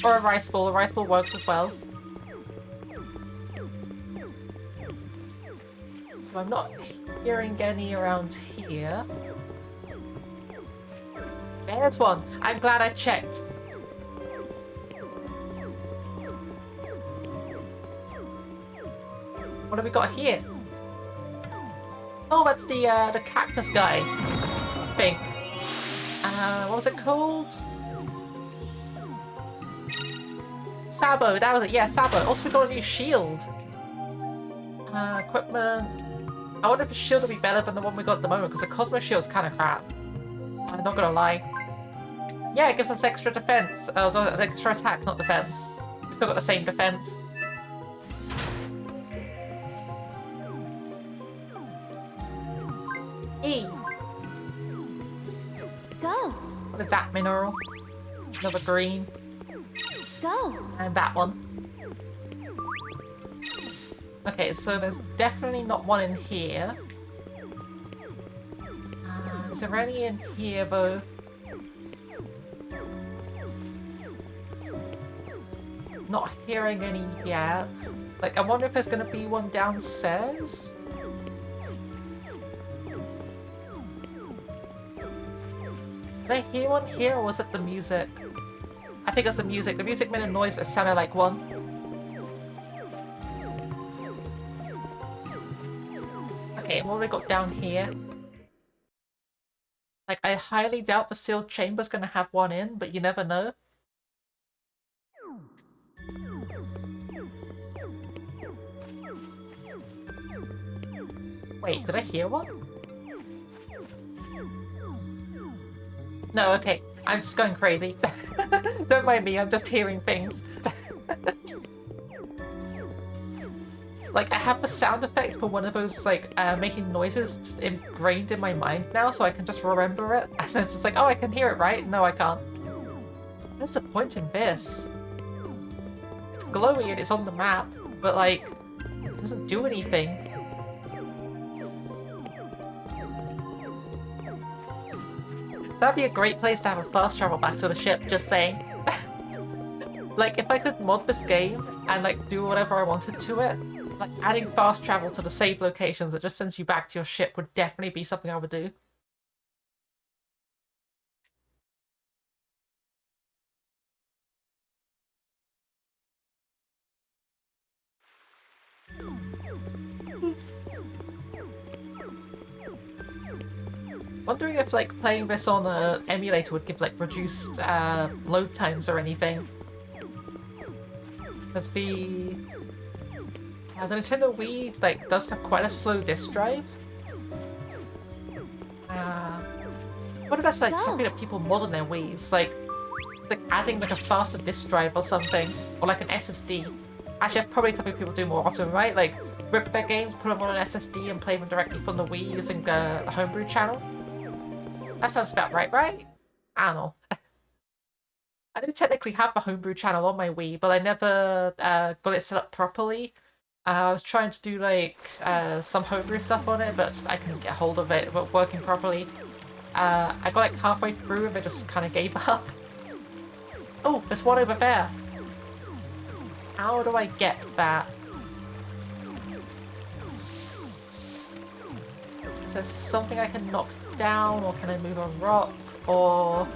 Or a rice ball. A rice ball works as well. So I'm not hearing any around here. There's one. I'm glad I checked. What have we got here? Oh, that's the cactus guy thing. What was it called? Sabo, that was it. Yeah, Sabo. Also, we got a new shield. Equipment. I wonder if the shield will be better than the one we got at the moment, because the Cosmo shield's kind of crap. I'm not gonna lie. Yeah, it gives us extra defense. Extra attack, not defense. We've still got the same defense. E. Go. What is that mineral? Another green. Go. And that one. Okay, so there's definitely not one in here. Is there any in here, though? Not hearing any yet. Like, I wonder if there's gonna be one downstairs? Did I hear one here, or was it the music? I think it's the music. The music made a noise that sounded like one. Okay, what have we got down here? Like, I highly doubt the sealed chamber's gonna have one in, but you never know. Wait, did I hear one? No, okay. I'm just going crazy. Don't mind me, I'm just hearing things. Like, I have the sound effect for one of those, like, making noises just ingrained in my mind now, so I can just remember it. And it's just like, oh, I can hear it, right? No, I can't. What's the point in this? It's glowy and it's on the map, but, like, it doesn't do anything. That'd be a great place to have a fast travel back to the ship, just saying. Like, if I could mod this game and, like, do whatever I wanted to it, like, adding fast travel to the save locations that just sends you back to your ship would definitely be something I would do. Wondering if, like, playing this on an emulator would give, like, reduced load times or anything. Because the Nintendo Wii, like, does have quite a slow disk drive. What if that's, like, something that people mod on their Wiis? Like, it's like adding, like, a faster disk drive or something. Or, like, an SSD. Actually, that's probably something people do more often, right? Like, rip their games, put them on an SSD, and play them directly from the Wii using a homebrew channel. That sounds about right, right? I don't know. I do technically have a homebrew channel on my Wii, but I never got it set up properly. I was trying to do, like, some homebrew stuff on it, but I couldn't get hold of it working properly. I got, like, halfway through and I just kind of gave up. Oh, there's one over there. How do I get that? Is there something I can knock down, or can I move a rock, or...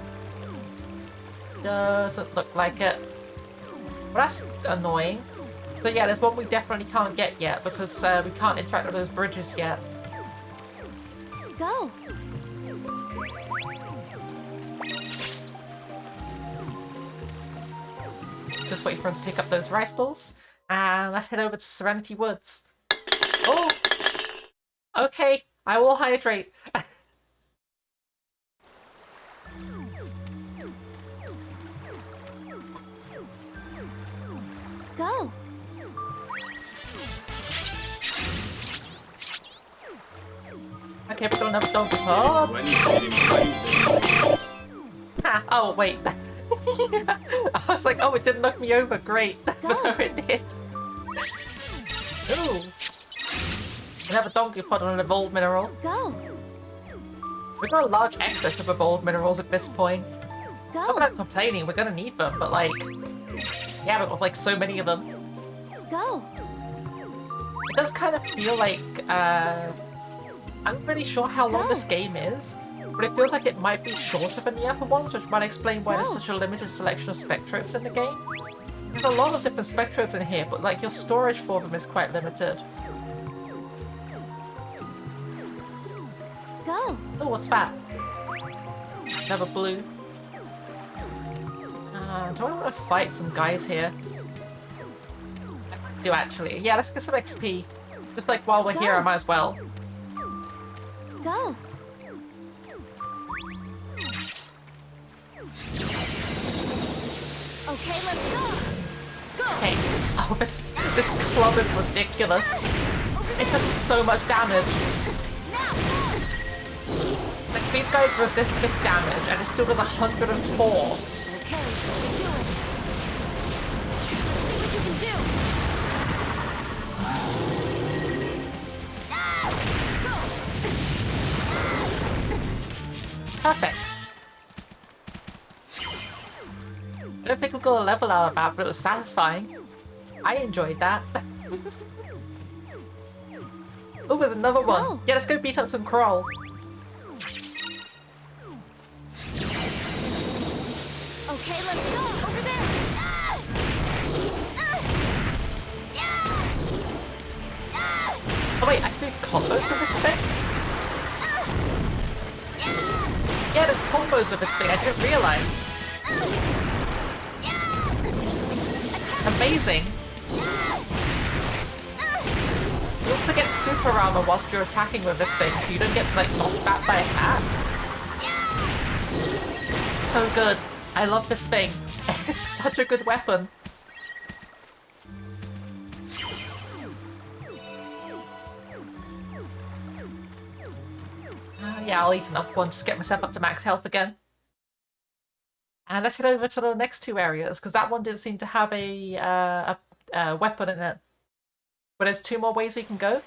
Doesn't look like it. Well, that's annoying. So yeah, there's one we definitely can't get yet because we can't interact with those bridges yet. Go. Just wait for him to pick up those rice balls. And let's head over to Serenity Woods. Oh! Okay, I will hydrate. Go. Okay, we got another dog. Oh! Ha! Oh, wait. I was like, oh, it didn't knock me over. Great. But no, it did. Ooh. Another donkey pod on an evolved mineral. Go. We've got a large excess of evolved minerals at this point. Go. Not that I'm complaining, we're gonna need them, but like... Yeah, we've got like so many of them. Go. It does kind of feel like, I'm not really sure how long this game is, but it feels like it might be shorter than the other ones, which might explain why there's such a limited selection of Spectrobes in the game. There's a lot of different Spectrobes in here, but like your storage for them is quite limited. Go. Oh, what's that? Another blue. Do I want to fight some guys here? I do actually. Yeah, let's get some XP. Just like while we're here, I might as well. Go. Okay, let's go. Go. Okay. Oh, this club is ridiculous. It does so much damage. Like, these guys resist this damage, and it still does 104. Okay, you do it. See what you can do. Perfect. I don't think we got a level out of that, but it was satisfying. I enjoyed that. Oh, there's another one. Go. Yeah, let's go beat up some Kroll. Okay, let's go. Over there. Oh wait, I can do combos with this thing? Yeah, there's combos with this thing, I didn't realise. Amazing. You also get super armor whilst you're attacking with this thing, so you don't get like knocked back by attacks. It's so good. I love this thing. It's such a good weapon. Yeah, I'll eat enough one, just get myself up to max health again. And let's head over to the next two areas, because that one didn't seem to have a weapon in it. But there's two more ways we can go.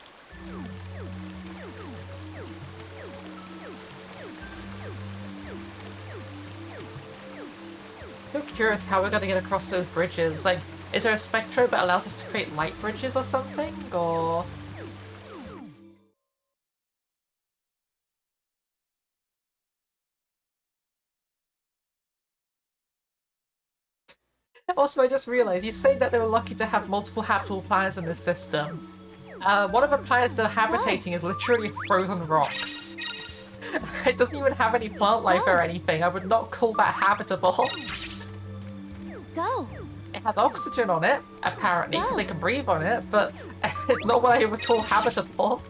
Still curious how we're going to get across those bridges. Like, is there a Spectrobe that allows us to create light bridges or something? Or... Also, I just realised, you say that they were lucky to have multiple habitable planets in this system. One of the planets they're habitating is literally a frozen rock. It doesn't even have any plant life or anything. I would not call that habitable. Go. It has oxygen on it, apparently, because they can breathe on it, but it's not what I would call habitable.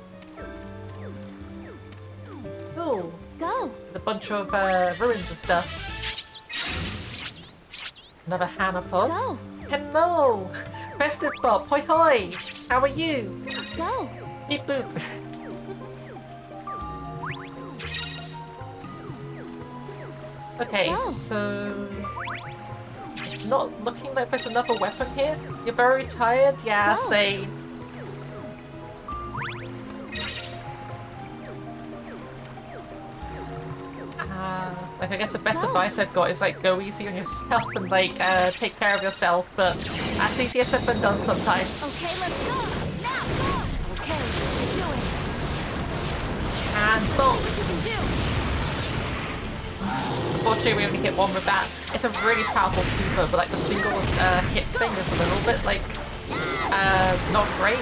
Ooh. Go. There's a bunch of ruins and stuff. Another Hannah pod. Go. Hello! Festive Bob, hoi hoi! How are you? Go. Beep boop. Okay, Go. so... It's not looking like there's another weapon here. You're very tired? Yeah, Go. same. Like, I guess the best advice I've got is, like, go easy on yourself and, like, take care of yourself, but that's easier said than done sometimes. Okay, let's go. Now, go. Okay, you do it. And boom! What you can do? Unfortunately, we only hit one with that. It's a really powerful super, but like the single hit thing is a little bit like not great.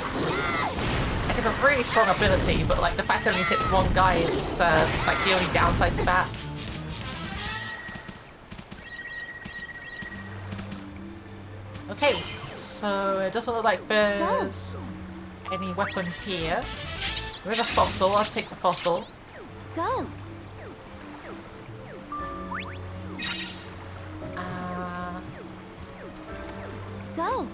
Like it's a really strong ability, but like the fact it only hits one guy is just like the only downside to that. Okay, so it doesn't look like there's any weapon here. There's a fossil. I'll take the fossil. Go. Go.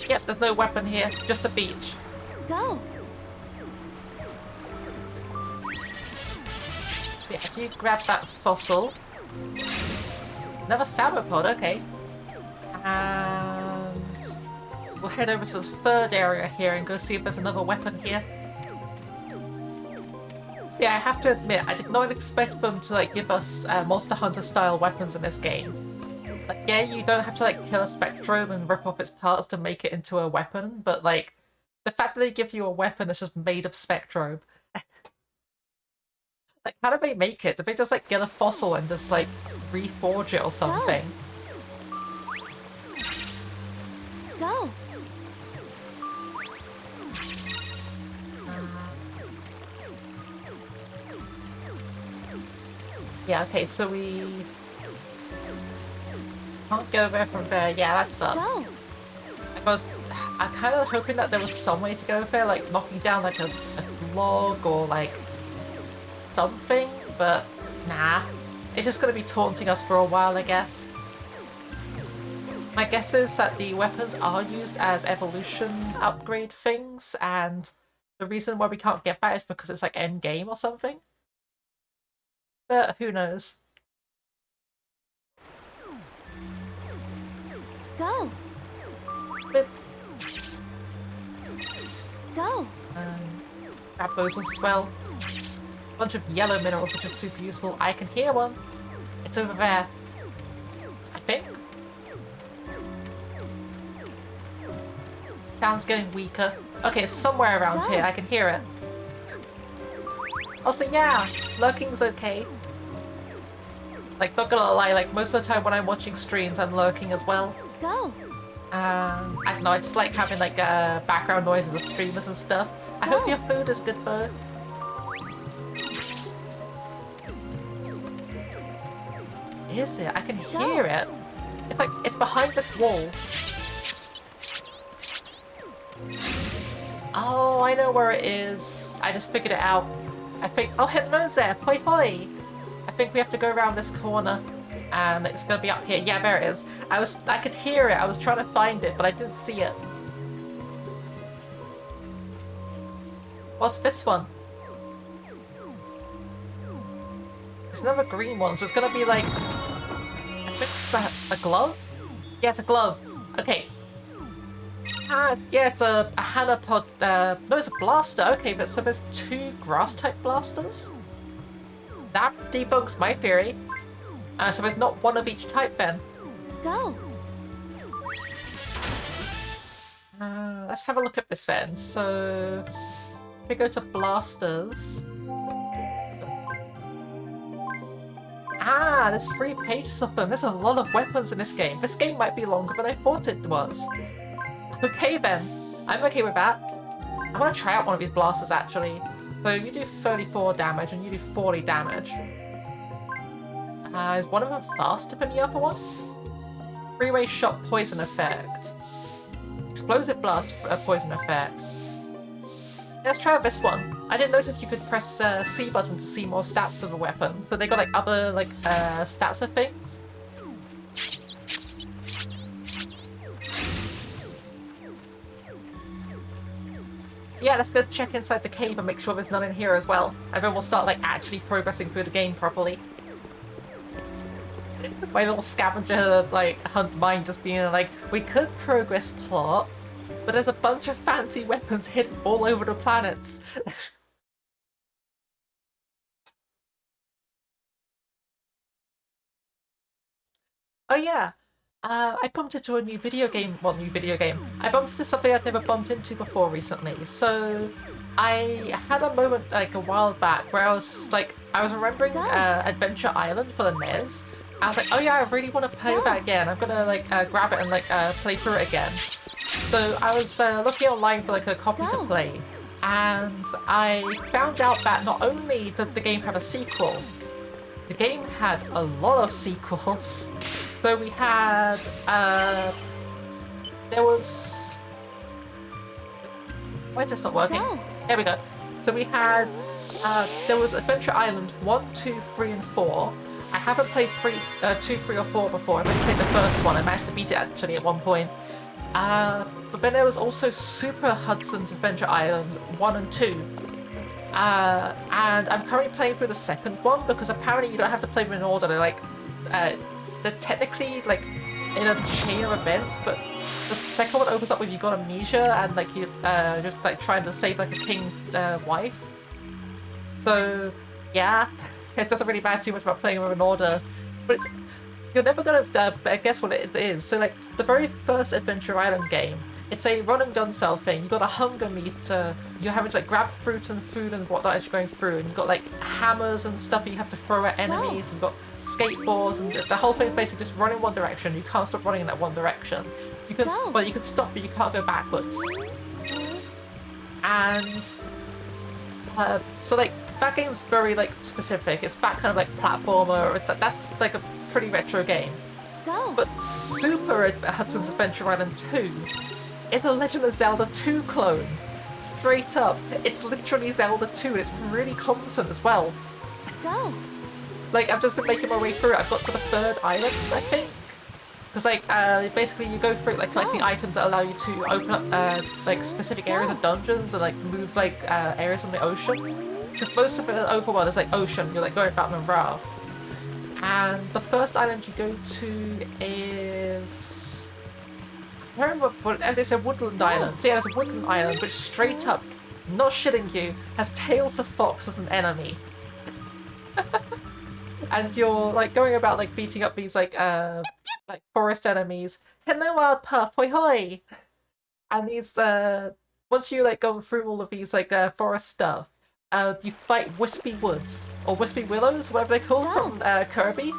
Yep, there's no weapon here, just a beach. Go. Yeah, so you grab that fossil. Another sauropod, okay. And we'll head over to the third area here and go see if there's another weapon here. Yeah, I have to admit, I did not expect them to like give us Monster Hunter style weapons in this game. Like, yeah, you don't have to like kill a Spectrobe and rip off its parts to make it into a weapon, but like the fact that they give you a weapon that's just made of Spectrobe. Like, how do they make it? Do they just like get a fossil and just like reforge it or something? Go. Yeah, okay, so we can't go there from there. Yeah, that sucks. Go. I'm kind of hoping that there was some way to go there, like knocking down like a log or like something, but nah. It's just going to be taunting us for a while, I guess. My guess is that the weapons are used as evolution upgrade things, and the reason why we can't get that is because it's like end game or something. But who knows? Go. But, Go. grab those ones as well. Bunch of yellow minerals, which is super useful. I can hear one. It's over there. I think. Sound's getting weaker. Okay, it's somewhere around here. I can hear it. Also, yeah, lurking's okay. Like, not gonna lie, like, most of the time when I'm watching streams, I'm lurking as well. Go. I don't know, I just like having, like, background noises of streamers and stuff. I hope your food is good, though. Is it? I can hear it. It's like, it's behind this wall. Oh, I know where it is. I just figured it out. I think, oh, hello there, hoi hoi. I think we have to go around this corner and it's gonna be up here. Yeah, there it is. I could hear it. I was trying to find it, but I didn't see it. What's this one? It's another green one, so it's gonna be like, I think it's a glove? Yeah, it's a glove. Okay. Yeah, it's a Hanapod, no, it's a blaster. Okay, but so there's two grass-type blasters? That debunks my theory. So there's not one of each type then. Go. Let's have a look at this then. So, if we go to blasters. There's 3 pages of them. There's a lot of weapons in this game. This game might be longer than I thought it was. Okay then, I'm okay with that. I want to try out one of these blasters actually. So you do 34 damage and you do 40 damage. Is one of them faster than the other one? Three-way shot poison effect. Explosive blast poison effect. Let's try out this one. I didn't notice you could press C button to see more stats of a weapon. So they got like other like stats of things. Yeah, let's go check inside the cave and make sure there's none in here as well. And then we'll start like actually progressing through the game properly. My little scavenger like hunt mind just being like, we could progress plot, but there's a bunch of fancy weapons hidden all over the planets. Oh yeah, I bumped into a new video game. Well, new video game. I bumped into something I'd never bumped into before recently. So, I had a moment like a while back where I was just like, I was remembering Adventure Island for the NES. I was like, oh yeah, I really want to play that again. I'm gonna like grab it and like play through it again. So I was looking online for like a copy to play, and I found out that not only did the game have a sequel, the game had a lot of sequels. So we had, there was, why is this not working? There we go. So we had, there was Adventure Island 1, 2, 3, and 4. I haven't played 2, 3, or 4 before. I've only played the first one. I managed to beat it actually at one point. But then there was also Super Hudson's Adventure Island 1 and 2. And I'm currently playing through the second one because apparently you don't have to play them in order. They're like, they're technically like in a chain of events, but the second one opens up with you got amnesia and like you just like trying to save like a king's wife. So yeah, it doesn't really matter too much about playing them in order, but it's you're never gonna guess what it is. So like the very first Adventure Island game, it's a run and gun style thing. You got a hunger meter. You're having to like grab fruit and food and whatnot as you're going through, and you've got like hammers and stuff that you have to throw at enemies. You've got skateboards, and the whole thing's basically just run in one direction. You can't stop running in that one direction. You can, well, you can stop, but you can't go backwards. And so like that game's very like specific. It's that kind of like platformer. That's like a pretty retro game. But Super Hudson's Adventure Island 2 is a Legend of Zelda 2 clone. Straight up. It's literally Zelda 2 and it's really competent as well. Like, I've just been making my way through it. I've got to the third island, I think. Because, like, basically you go through, like, collecting items that allow you to open up, like, specific areas of dungeons and, like, move, like, areas from the ocean. Because most of the open world is, like, ocean. You're, like, going about in Ra. And the first island you go to is... I don't remember what it's a woodland island. So yeah, it's a woodland island, which straight up, not shitting you, has Tails the Fox as an enemy. And you're like going about like beating up these like forest enemies. Hello wild puff, hoi hoi! And these once you like go through all of these like forest stuff, you fight Wispy Woods, or Wispy Willows, whatever they call from Kirby.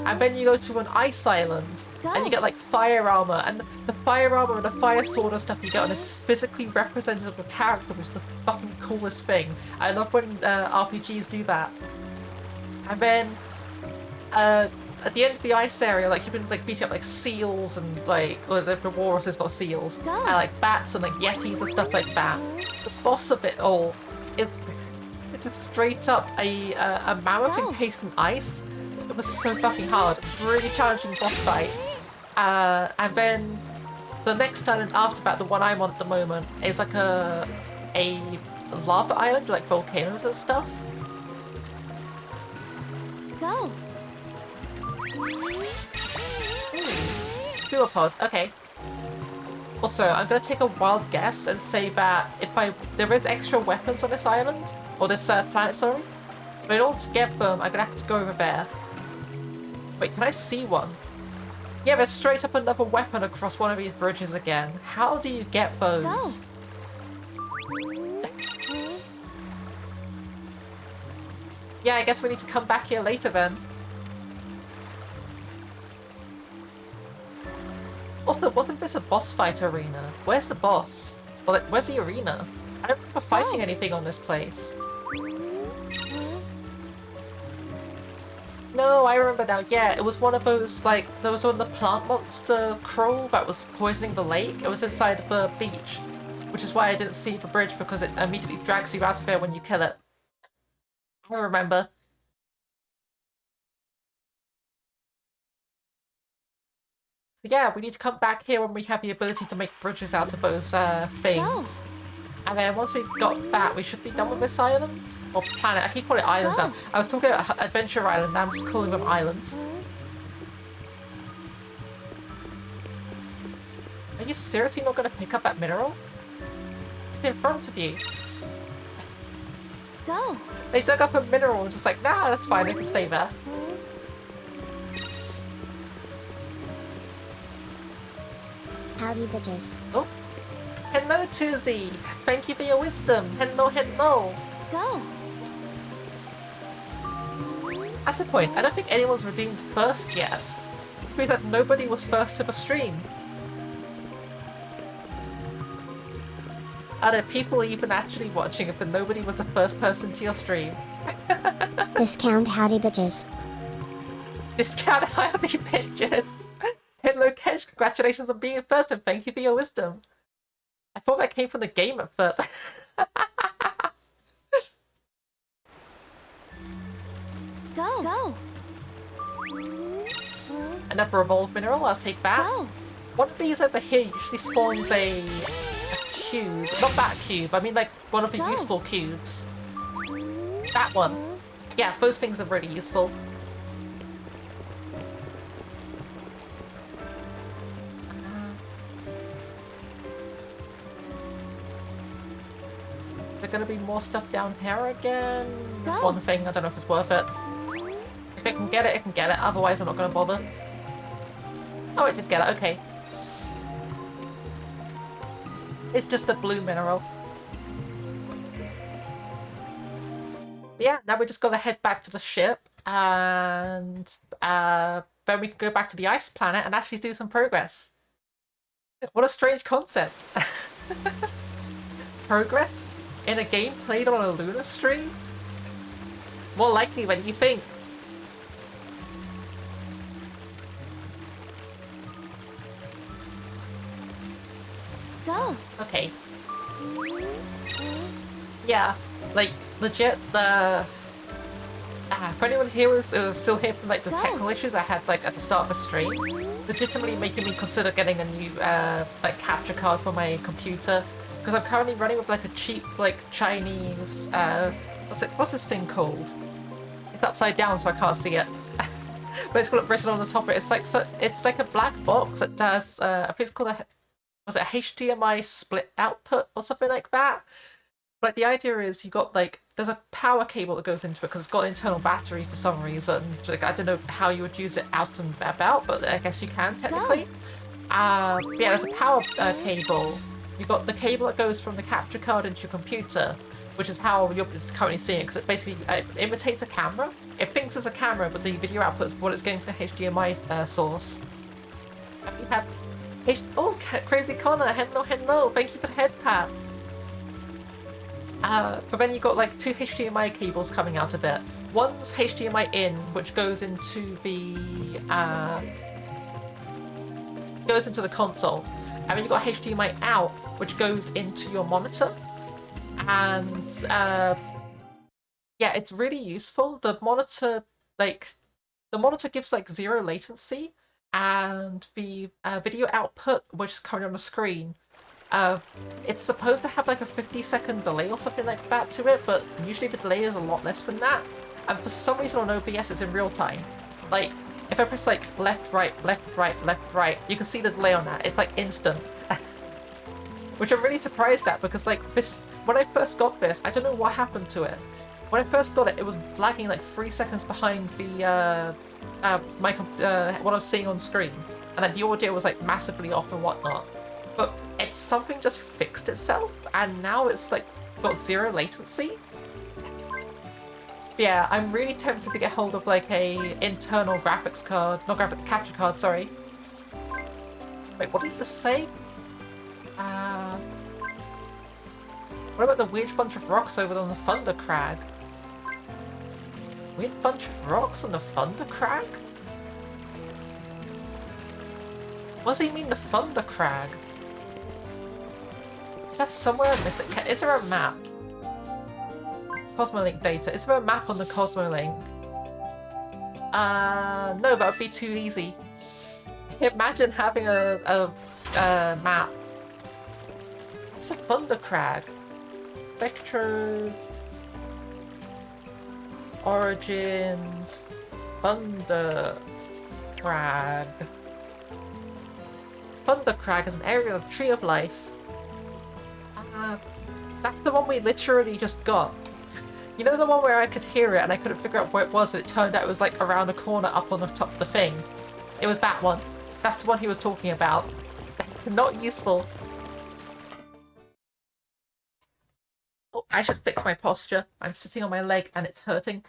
And then you go to an ice island, and you get like fire armor, and the fire armor and the fire sword and stuff you get on is physically representative of a character, which is the fucking coolest thing. I love when RPGs do that. And then at the end of the ice area, like you've been like beating up like seals and like, or the walrus is not seals, and like bats and like yetis and stuff like that. The boss of it all is just straight up a mammoth encased in ice. It was so fucking hard, really challenging boss fight. And then the next island after that, the one I'm on at the moment, is like a lava island, like volcanoes and stuff. Duopod, okay. Also, I'm gonna take a wild guess and say that there is extra weapons on this island, or this planet, sorry. But in order to get them, I'm gonna have to go over there. Wait, can I see one? Yeah, there's straight up another weapon across one of these bridges again. How do you get those? Yeah, I guess we need to come back here later then. Also, wasn't this a boss fight arena? Where's the boss? Well, like, where's the arena? I don't remember fighting anything on this place. No, I remember now. Yeah, it was one of those, like, there was one of the plant monster crow that was poisoning the lake. It was inside the beach, which is why I didn't see the bridge, because it immediately drags you out of there when you kill it. I remember. So yeah, we need to come back here when we have the ability to make bridges out of those things. And then once we've got that, we should be done with this island. Or planet. I keep calling it islands now. I was talking about Adventure Island, now I'm just calling them islands. Are you seriously not going to pick up that mineral? It's in front of you. They dug up a mineral and just like, nah, that's fine, I can stay there. howdy bitches. Oh, hello, Tuzi. Thank you for your wisdom. Hello, hello. Go. That's the point. I don't think anyone's redeemed first yet. Which means that nobody was first to the stream. Are there people even actually watching if nobody was the first person to your stream? Discount howdy bitches. Discount howdy bitches. Hello, Kesh. Congratulations on being first and thank you for your wisdom. I thought that came from the game at first. Go. Another evolved mineral, I'll take that. Go. One of these over here usually spawns a cube. Not that cube, I mean like one of the useful cubes. That one. Yeah, those things are really useful. Is there gonna be more stuff down here again? There's one thing, I don't know if it's worth it. If it can get it, it can get it, otherwise I'm not gonna bother. Oh, it did get it, okay. It's just a blue mineral. But yeah, now we just gotta head back to the ship and then we can go back to the ice planet and actually do some progress. What a strange concept. Progress in a game played on a lunar stream? More likely than you think. Go. Okay. Yeah, like legit the for anyone here who's still here from like the technical issues I had like at the start of the stream, legitimately making me consider getting a new like capture card for my computer because I'm currently running with like a cheap like Chinese what's this thing called? It's upside down so I can't see it. But it's got it written on the top of it. It's like a black box that does I think it's called a was it a HDMI split output or something like that? Like the idea is you got like there's a power cable that goes into it because it's got an internal battery for some reason. Like I don't know how you would use it out and about, but I guess you can technically. Yeah, there's a power cable. You got the cable that goes from the capture card into your computer, which is how you're currently seeing it because it basically imitates a camera. It thinks it's a camera, but the video output is what it's getting from the HDMI source. We have oh, Crazy Connor, hello, thank you for the head pats. But then you got like two HDMI cables coming out of it. One's HDMI in, which goes into the console, and then you got HDMI out, which goes into your monitor. And yeah, it's really useful. The monitor gives like 0 latency. And the video output, which is currently on the screen, it's supposed to have like a 50-second delay or something like that to it, but usually the delay is a lot less than that. And for some reason on OBS it's in real time. Like, if I press like left, right, left, right, left, right, you can see the delay on that. It's like instant. Which I'm really surprised at because like this, when I first got this, I don't know what happened to it. When I first got it, it was lagging like 3 seconds behind the what I was seeing on screen, and then the audio was like massively off and whatnot. But it's something just fixed itself, and now it's like got 0 latency. Yeah, I'm really tempted to get hold of like a internal graphics card, not capture card, sorry. Wait, what did you just say? What about the weird bunch of rocks over on the Thunder Crag? Weird bunch of rocks on the Thunder Crag? What does he mean, the Thunder Crag? Is that somewhere I miss it? Is there a map? Cosmolink data. Is there a map on the Cosmolink? No, that would be too easy. Imagine having a map. What's the Thunder Crag? Spectrobes Origins Thunder Crag. Thunder Crag is an area of Tree of Life. That's the one we literally just got. You know the one where I could hear it and I couldn't figure out where it was, and it turned out it was like around a corner up on the top of the thing? It was that one. That's the one he was talking about. Not useful. Oh, I should fix my posture. I'm sitting on my leg and it's hurting.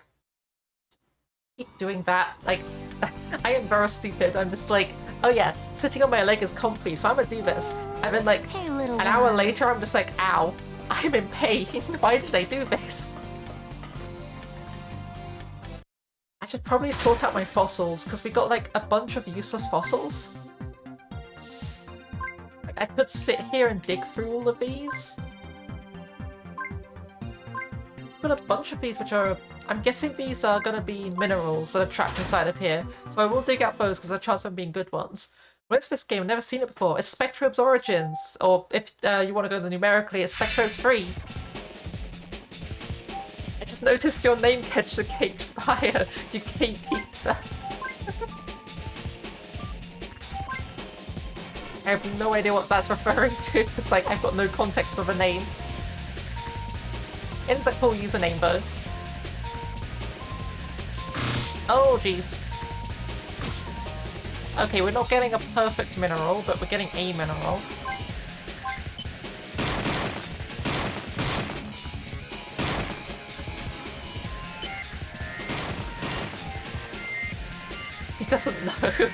Keep doing that. Like, I am very stupid. I'm just like, oh yeah, sitting on my leg is comfy, so I'm gonna do this. And then like, Hey, little an hour one. later, I'm just like, ow, I'm in pain. Why did I do this? I should probably sort out my fossils, because we got like a bunch of useless fossils. Like, I could sit here and dig through all of these. Got a bunch of these which are... I'm guessing these are going to be minerals that are trapped inside of here. So I will dig out those because there's a chance of them being good ones. What is this game? I've never seen it before. It's Spectrobes Origins. Or if you want to go numerically, it's Spectrobes 3. I just noticed your name catch the cake spire. You cake pizza. I have no idea what that's referring to. It's like I've got no context for the name. It's a cool username though. Oh jeez. Okay, we're not getting a perfect mineral, but we're getting a mineral. He doesn't know.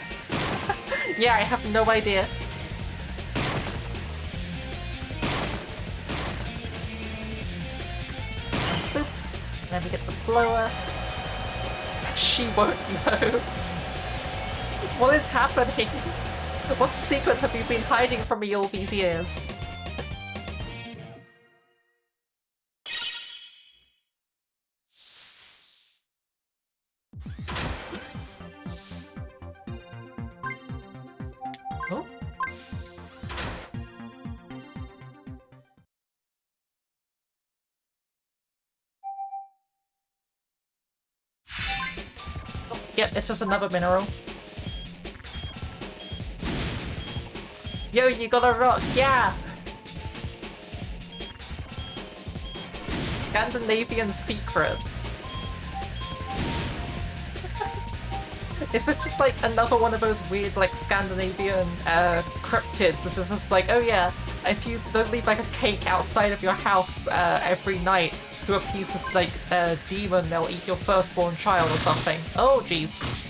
Yeah, I have no idea. Boop. And then we get the blower. She won't know. What is happening? What secrets have you been hiding from me all these years? Oh. Yep, it's just another mineral. Yo, you got a rock, yeah! Scandinavian secrets. Is this just like another one of those weird like Scandinavian cryptids, which is just like, oh yeah, if you don't leave like a cake outside of your house every night to appease this like demon, they'll eat your firstborn child or something. Oh jeez.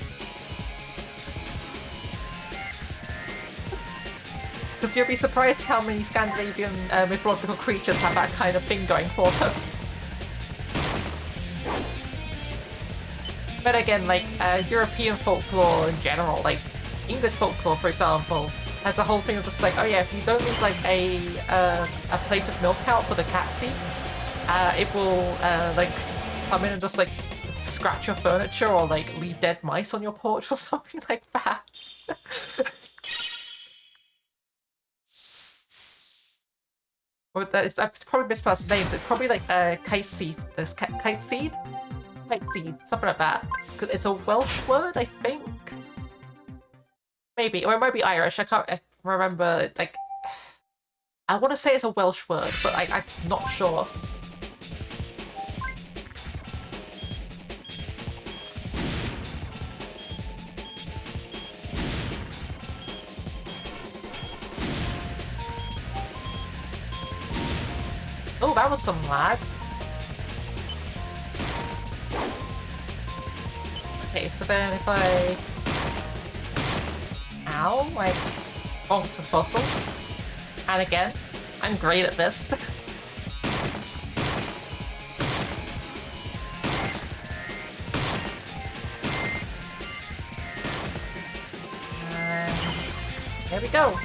Because you'll be surprised how many Scandinavian mythological creatures have that kind of thing going for them. But again, like, European folklore in general, like, English folklore, for example, has the whole thing of just like, oh yeah, if you don't leave, like, a plate of milk out for the cat to eat, it will, like, come in and just, like, scratch your furniture or, like, leave dead mice on your porch or something like that. Or that I probably mispronounced the names. It's probably like kite seed. There's kite seed, something like that. Because it's a Welsh word, I think. Maybe, or it might be Irish. I can't remember. Like, I want to say it's a Welsh word, but I'm not sure. Oh, that was some lag. Okay, so then if I... Ow, I bonked a fossil. And again, I'm great at this. And there we go.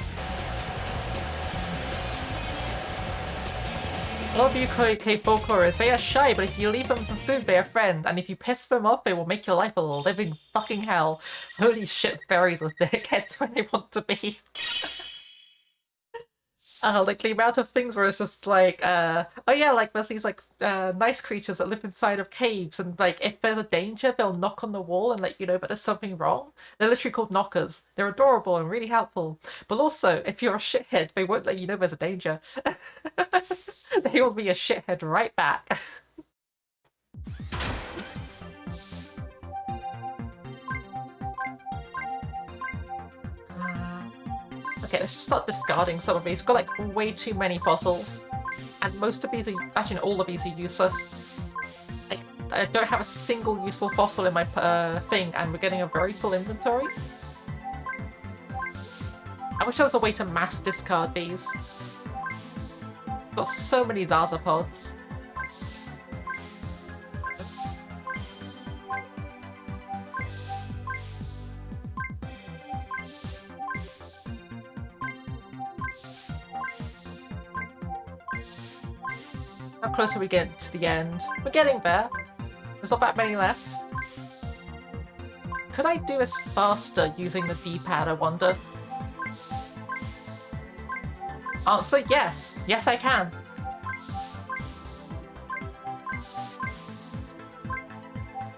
A lot of UK folklorists, they are shy, but if you leave them some food, they are friend. And if you piss them off, they will make your life a living fucking hell. Holy shit, fairies are dickheads when they want to be. Like the amount of things where it's just like, oh yeah, like there's these like nice creatures that live inside of caves, and like if there's a danger, they'll knock on the wall and let you know that there's something wrong. They're literally called knockers. They're adorable and really helpful. But also, if you're a shithead, they won't let you know there's a danger. They will be a shithead right back. Okay, let's just start discarding some of these. We've got like way too many fossils. And most of these are, actually all of these are useless. Like, I don't have a single useful fossil in my thing, and we're getting a very full inventory. I wish there was a way to mass discard these. Got so many Zazapods. How close are we getting to the end? We're getting there. There's not that many left. Could I do this faster using the D-pad, I wonder? Answer yes. Yes, I can.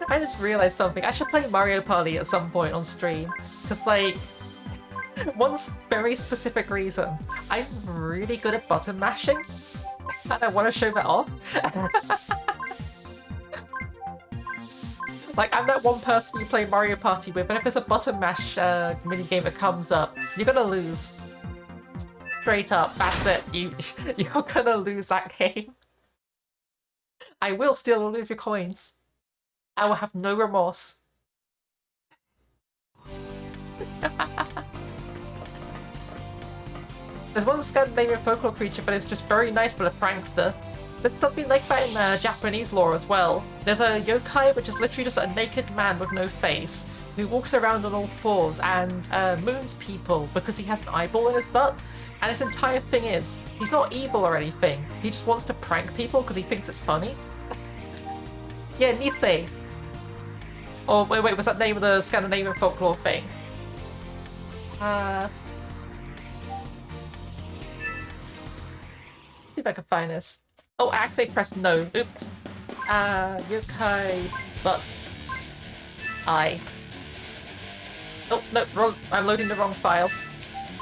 I just realized something. I should play Mario Party at some point on stream. Because, like, one very specific reason. I'm really good at button mashing. And I want to show that off. Like, I'm that one person you play Mario Party with, and if there's a button mash minigame that comes up, you're gonna lose. Straight up, that's it. You're gonna lose that game. I will steal all of your coins. I will have no remorse. There's one Scandinavian folklore creature that is just very nice but a prankster. There's something like that in Japanese lore as well. There's a yokai which is literally just a naked man with no face who walks around on all fours and moons people because he has an eyeball in his butt. And his entire thing is, he's not evil or anything. He just wants to prank people because he thinks it's funny. Yeah, Nisei. Oh, wait, was that the name of the Scandinavian folklore thing? See if I can find this. Oh, I actually pressed no. Oops. Yokai, but I. Oh, no, wrong. I'm loading the wrong file.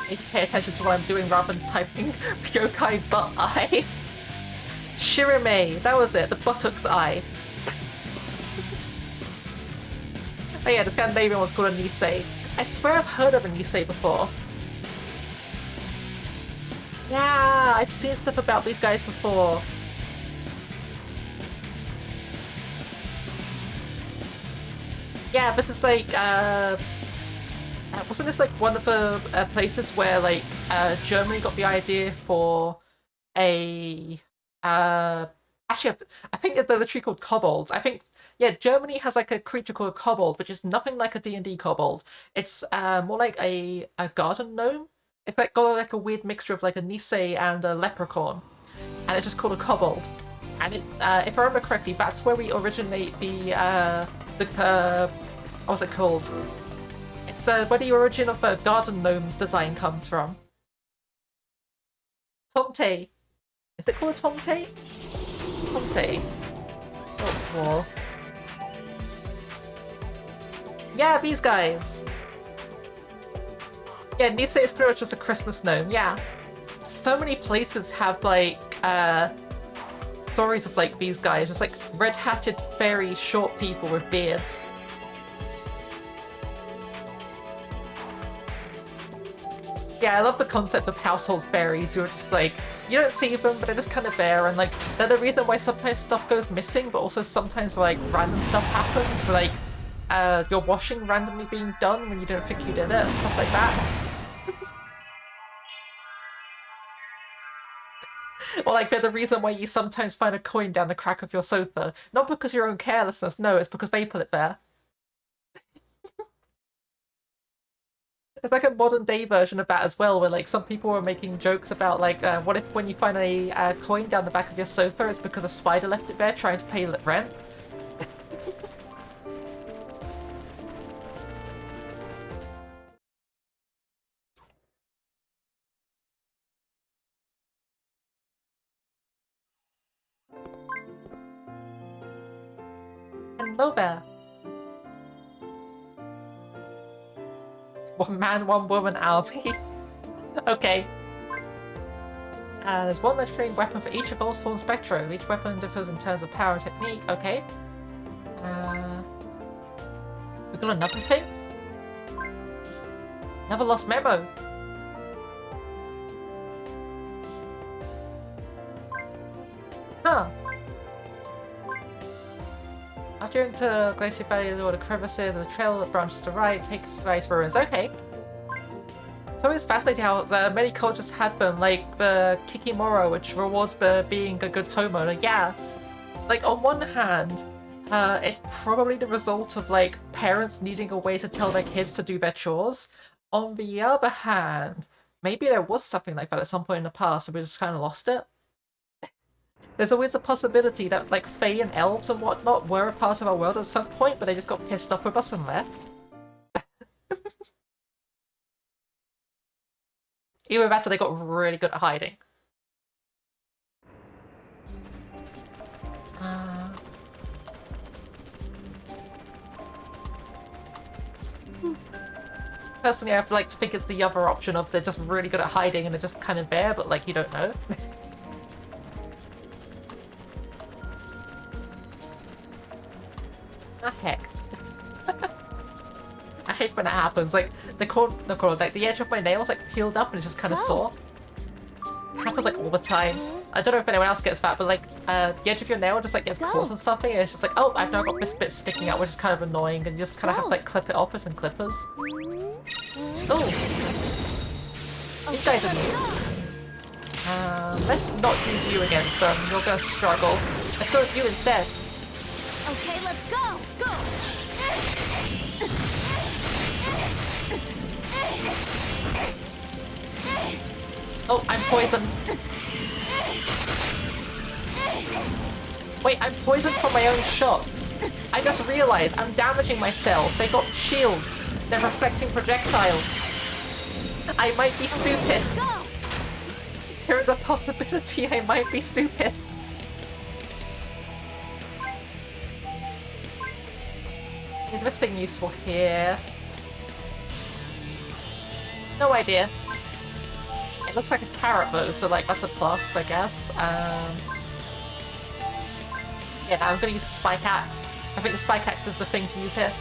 I need to pay attention to what I'm doing rather than typing yokai, but I. Shirime, that was it, the buttock's eye. Oh yeah, the Scandinavian one's called a Nisei. I swear I've heard of a Nisei before. Yeah, I've seen stuff about these guys before. Yeah, this is like, wasn't this like one of the places where like Germany got the idea for a actually I think they're literally called kobolds. I think yeah, Germany has like a creature called a kobold, which is nothing like a D&D kobold. It's more like a garden gnome. It's like got like a weird mixture of like a Nisei and a leprechaun, and it's just called a kobold. And it, if I remember correctly, that's where we originate the what's it called? It's where the origin of the garden gnome's design comes from. Tomte. Is it called a Tomte? Tomte. Oh, yeah, these guys. Yeah, Nisei is pretty much just a Christmas gnome, yeah. So many places have, like, stories of, like, these guys. Just, like, red-hatted, fairy, short people with beards. Yeah, I love the concept of household fairies who are just, like, you don't see them, but they're just kind of there, and, like, they're the reason why sometimes stuff goes missing, but also sometimes, like, random stuff happens, where, like, your washing randomly being done when you don't think you did it, and stuff like that. Or like they're the reason why you sometimes find a coin down the crack of your sofa. Not because of your own carelessness, no, it's because they put it there. It's like a modern day version of that as well, where like some people were making jokes about like, what if when you find a coin down the back of your sofa, it's because a spider left it there trying to pay rent? Hello there. One man, one woman army. Okay. There's one legendary weapon for each evolved form spectrum. Each weapon differs in terms of power and technique. Okay. We got another thing? Another lost memo. during to Glacier Valley, there were the crevices, and the trail that branches to the right, takes various ruins. Okay. It's always fascinating how many cultures had them, like the Kikimoro, which rewards being a good homeowner. Yeah. Like, on one hand, it's probably the result of, like, parents needing a way to tell their kids to do their chores. On the other hand, maybe there was something like that at some point in the past, and we just kind of lost it. There's always a possibility that, like, Fae and elves and whatnot were a part of our world at some point, but they just got pissed off with us and left. Either that or they got really good at hiding. Personally, I'd like to think it's the other option of they're just really good at hiding and they're just kind of there, but like you don't know. Ah, heck. I hate when that happens. Like like the edge of my nails like peeled up and it's just kind of sore. It happens like all the time. I don't know if anyone else gets that, but like the edge of your nail just like gets caught on something and it's just like, oh, I've now got this bit sticking out, which is kind of annoying, and you just kind of have to like clip it off with some clippers. Oh, these guys are new. Let's not use you against them. You're gonna struggle. Let's go with you instead. Okay, let's go! Go! Oh, I'm poisoned. Wait, I'm poisoned from my own shots. I just realized I'm damaging myself. They got shields. They're reflecting projectiles. I might be stupid. There is a possibility I might be stupid. Is this thing useful here? No idea. It looks like a carrot though, so like that's a plus, I guess. Yeah, I'm gonna use the spike axe. I think the spike axe is the thing to use here.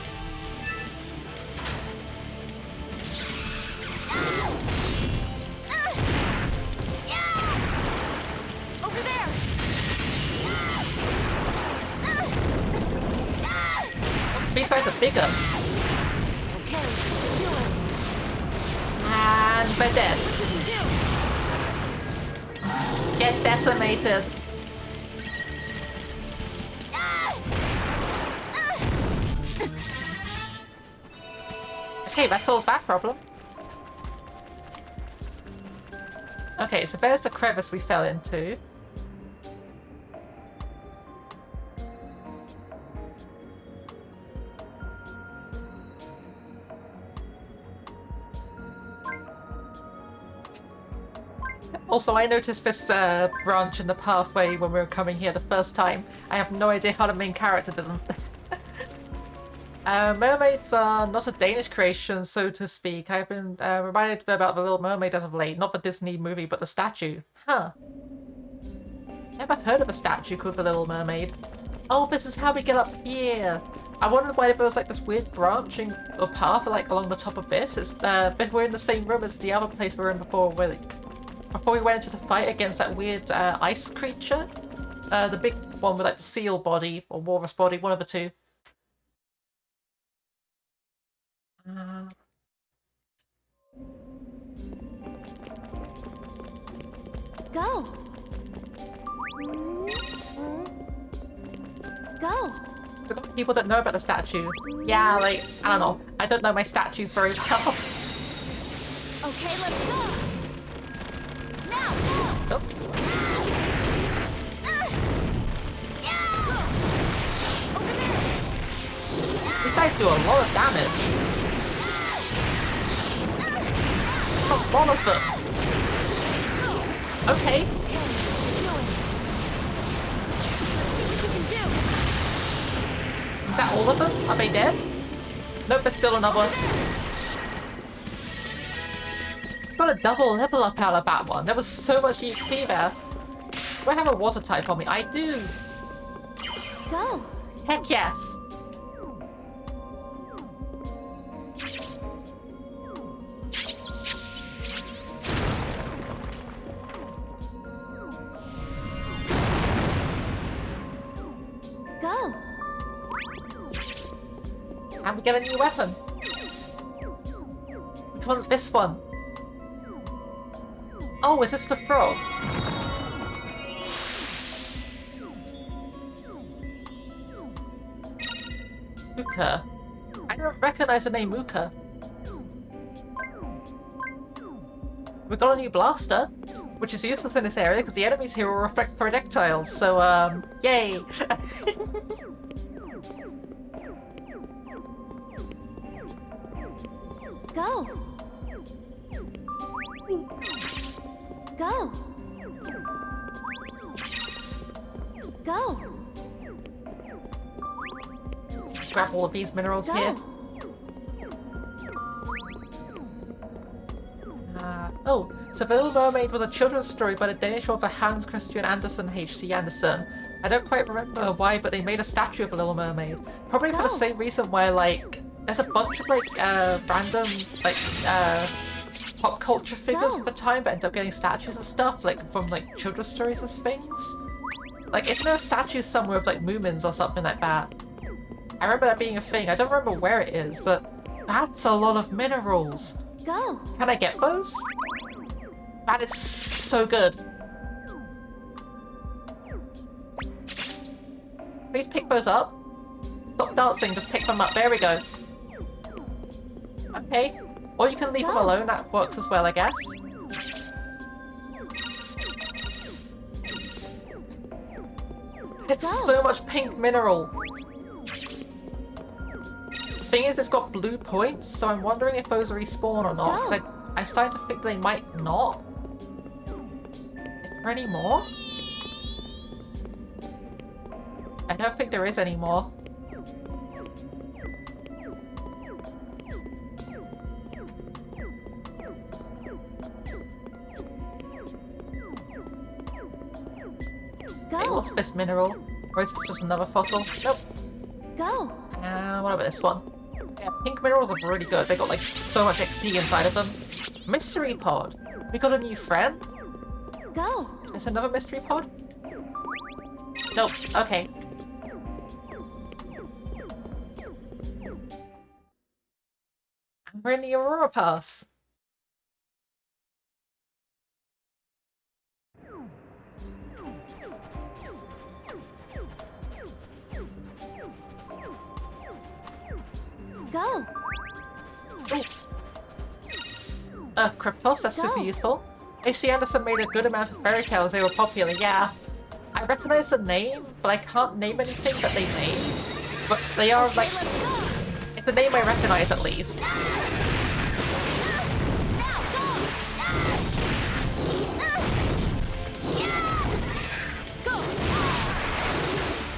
Over there! These guys are bigger. Okay, do it. And they're dead. You can do. Get decimated. Okay, that solves that problem. Okay, so there's the crevice we fell into. Also, I noticed this branch in the pathway when we were coming here the first time. I have no idea how the main character did them. Mermaids are not a Danish creation, so to speak. I've been reminded about The Little Mermaid as of late. Not the Disney movie, but the statue. Huh. Never heard of a statue called The Little Mermaid. Oh, this is how we get up here. I wondered why there was like this weird branching or path like along the top of this. It's we're in the same room as the other place we were in before, where before we went into the fight against that weird ice creature. The big one with like the seal body or walrus body, one of the two. Go! Go! We've got people that know about the statue. Yeah, like, I don't know. I don't know my statues very well. Okay, let's go! Now! Oh. Over there! These guys do a lot of damage. A lot of them. Okay. Do it! See what you can do! Is that all of them? Are they dead? Nope, there's still another one. Got a double level up out of that one. There was so much EXP there. Do I have a water type on me? I do. Go! Heck yes. Go! get a new weapon. Which one's this one? Oh, is this the frog? Muka. I don't recognize the name Muka. We got a new blaster, which is useless in this area because the enemies here will reflect projectiles, so, yay! Go! Go! Go! Let's grab all of these minerals Go! here. Oh, so The Little Mermaid was a children's story by the Danish author Hans Christian Andersen, H.C. Andersen. I don't quite remember why, but they made a statue of the Little Mermaid. Probably for the same reason why, like, there's a bunch of, like, random, like, pop culture figures at the time that end up getting statues and stuff, like, from, like, children's stories and things. Like, isn't there a statue somewhere of, like, Moomins or something like that? I remember that being a thing. I don't remember where it is, but that's a lot of minerals. Go! Can I get those? That is so good. Please pick those up. Stop dancing, just pick them up. There we go. Okay. Or you can leave them alone, that works as well, I guess. It's so much pink mineral. Thing is, it's got blue points, so I'm wondering if those respawn or not, because I'm starting to think they might not. Is there any more? I don't think there is any more. Hey, what's this mineral? Or is this just another fossil? Nope. Go! What about this one? Yeah, pink minerals are really good. They got like so much XP inside of them. Mystery pod. We got a new friend? Go! Is this another mystery pod? Nope. Okay. And we're in the Aurora Pass. Go! Earth Cryptos, that's super useful. H.C. Andersen made a good amount of fairy tales, they were popular, yeah. I recognize the name, but I can't name anything that they made. But they are like... It's a name I recognize at least.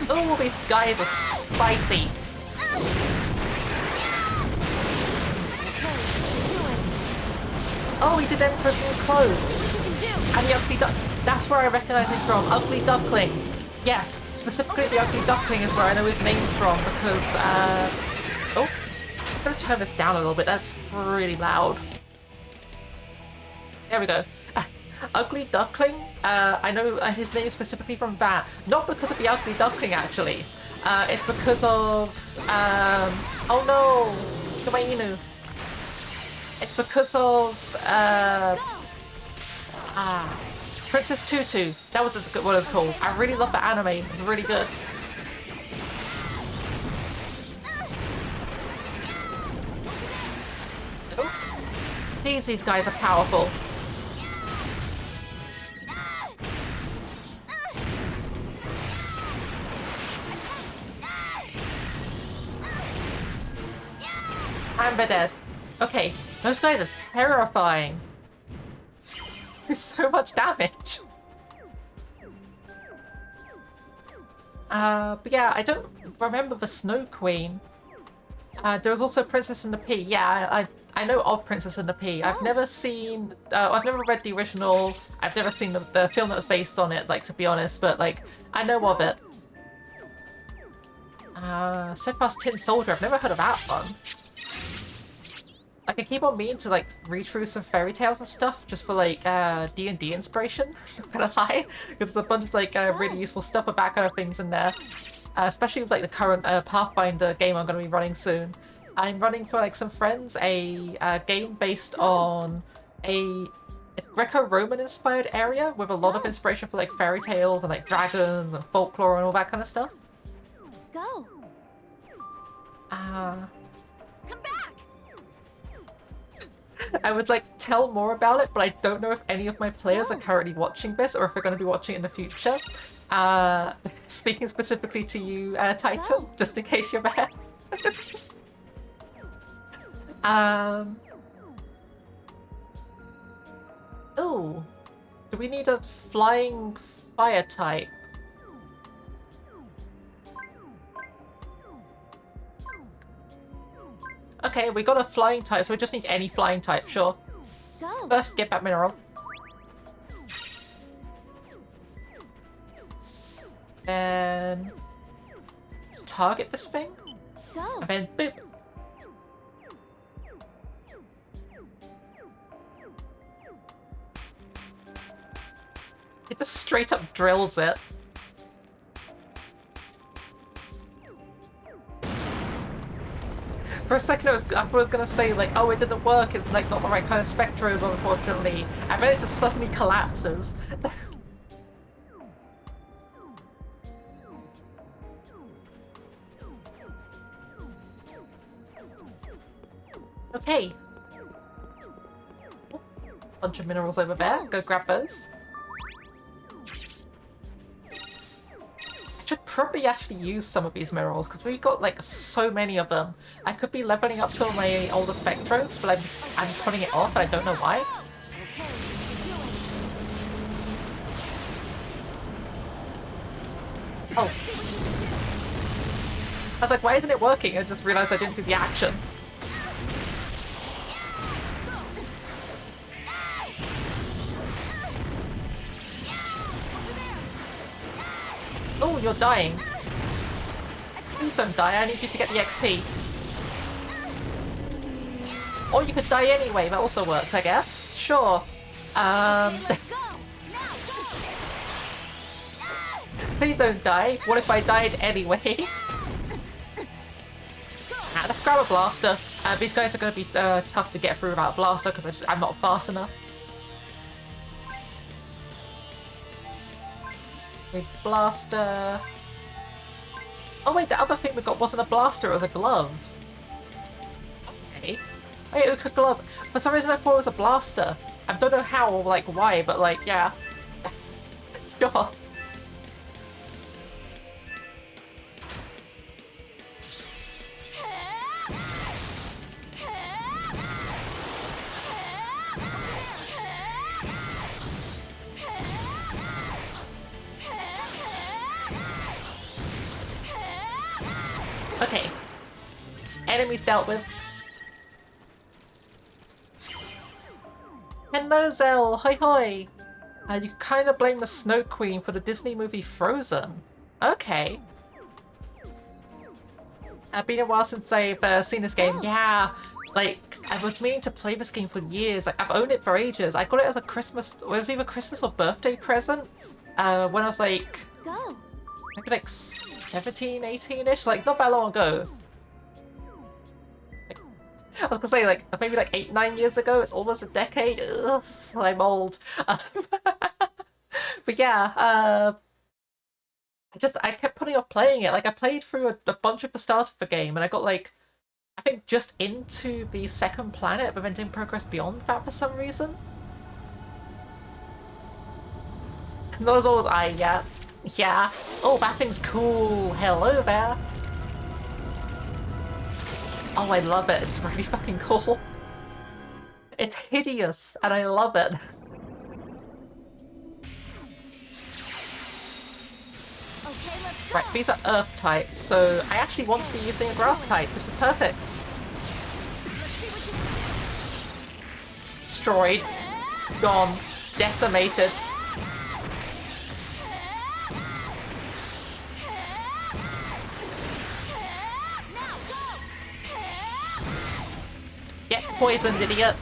Oh, these guys are spicy. Oh, he did everything in clothes. And the ugly duck. That's where I recognize him from. Ugly Duckling. Yes, specifically the Ugly Duckling is where I know his name from because, oh, I'm gonna turn this down a little bit. That's really loud. There we go. Ugly Duckling. I know his name specifically from that. Not because of the Ugly Duckling, actually. It's because of, oh no, Kumainu. It's because of, Princess Tutu. That was what it's called. I really love the anime. It's really good. Oh. Jeez, these guys are powerful. And they're dead. Okay, those guys are terrifying. There's so much damage. But yeah, I don't remember the Snow Queen. There was also Princess and the Pea. Yeah, I know of Princess and the Pea. I've never seen, I've never read the original. I've never seen the film that was based on it, like, to be honest, but, like, I know of it. Steadfast Tin Soldier. I've never heard of that one. Like, I keep on meaning to, like, read through some fairy tales and stuff just for, like, D&D inspiration, not gonna lie. Because there's a bunch of, like, really useful stuff with that kind of things in there. Especially with, like, the current Pathfinder game I'm gonna be running soon. I'm running for like some friends a game based on it's Greco-Roman inspired area with a lot of inspiration for like fairy tales and like dragons and folklore and all that kind of stuff. Go. Come back. I would like to tell more about it, but I don't know if any of my players are currently watching this or if they're going to be watching it in the future. Speaking specifically to you, Titan, just in case you're there. Oh, do we need a flying fire type? Okay, we got a flying type, so we just need any flying type, sure. Go. First, get that mineral. Then let's target this thing. Go. And then boop. It just straight up drills it. For a second I was gonna say like, oh, it didn't work, it's like not the right kind of spectrobe, unfortunately. And then it just suddenly collapses. Okay. Bunch of minerals over there. Go grab those. I should probably actually use some of these minerals because we've got like so many of them. I could be leveling up some of my older spectrobes, but I'm putting it off and I don't know why. Oh. I was like, why isn't it working? I just realized I didn't do the action. Oh, you're dying. Please don't die, I need you to get the XP. Or you could die anyway, that also works, I guess. Sure. Please don't die. What if I died anyway? Let's grab a blaster. These guys are going to be tough to get through without a blaster because I'm not fast enough. Blaster. Oh wait, the other thing we got wasn't a blaster, it was a glove. Okay. Wait, it was a glove. For some reason I thought it was a blaster. I don't know how or like why, but like, yeah. Sure. Okay. Enemies dealt with. Hello, Zell. Hoi hoi. You kind of blame the Snow Queen for the Disney movie Frozen. Okay. Been a while since I've seen this game. Yeah, like, I was meaning to play this game for years. Like, I've owned it for ages. I got it as a Christmas, well, it was either Christmas or birthday present when I was like, Go. maybe like 17, 18-ish, like not that long ago. Like, I was gonna say like maybe like 8, 9 years ago. It's almost a decade. Ugh, I'm old. But yeah, I kept putting off playing it. Like I played through a bunch of the start of the game, and I got like, I think just into the second planet, but then didn't progress beyond that for some reason. And that was always yeah. Yeah. Oh, that thing's cool. Hello there. Oh, I love it. It's really fucking cool. It's hideous, and I love it. Okay, let's go. Right, these are earth types, so I actually want to be using a grass type. This is perfect. Destroyed. Gone. Decimated. Get poisoned, idiot.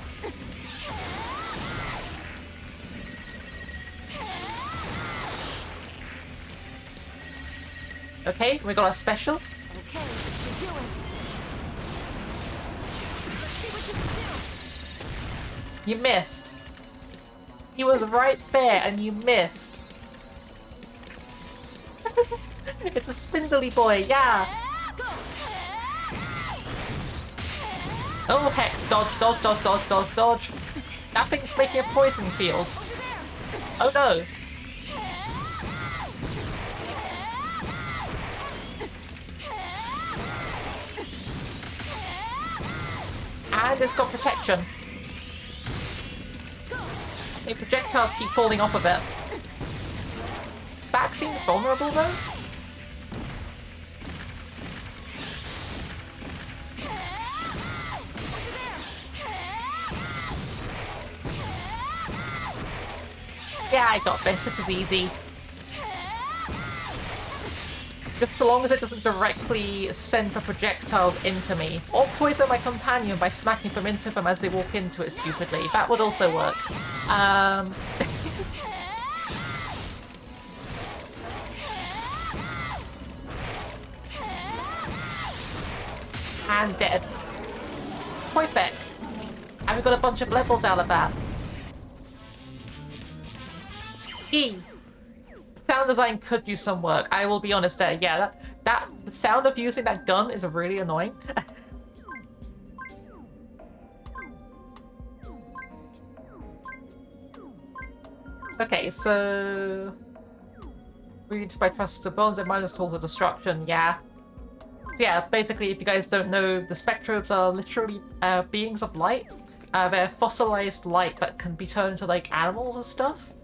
Okay, we got a special. Okay, you do it. You missed. He was right there and you missed. It's a spindly boy, yeah. Oh heck, dodge, dodge, dodge, dodge, dodge, dodge. That thing's making a poison field. Oh no. And it's got protection. The projectiles keep falling off of it. Its back seems vulnerable though. Yeah, I got this. This is easy. Just so long as it doesn't directly send the projectiles into me. Or poison my companion by smacking them into them as they walk into it stupidly. That would also work. And dead. Perfect. And we got a bunch of levels out of that. E. Sound design could use some work. I will be honest there. Yeah, the sound of using that gun is really annoying. Okay, so read by trust to bones and minus tools of destruction. Yeah. So yeah, basically, if you guys don't know, the Spectrobes are literally beings of light. They're fossilized light that can be turned into like animals and stuff.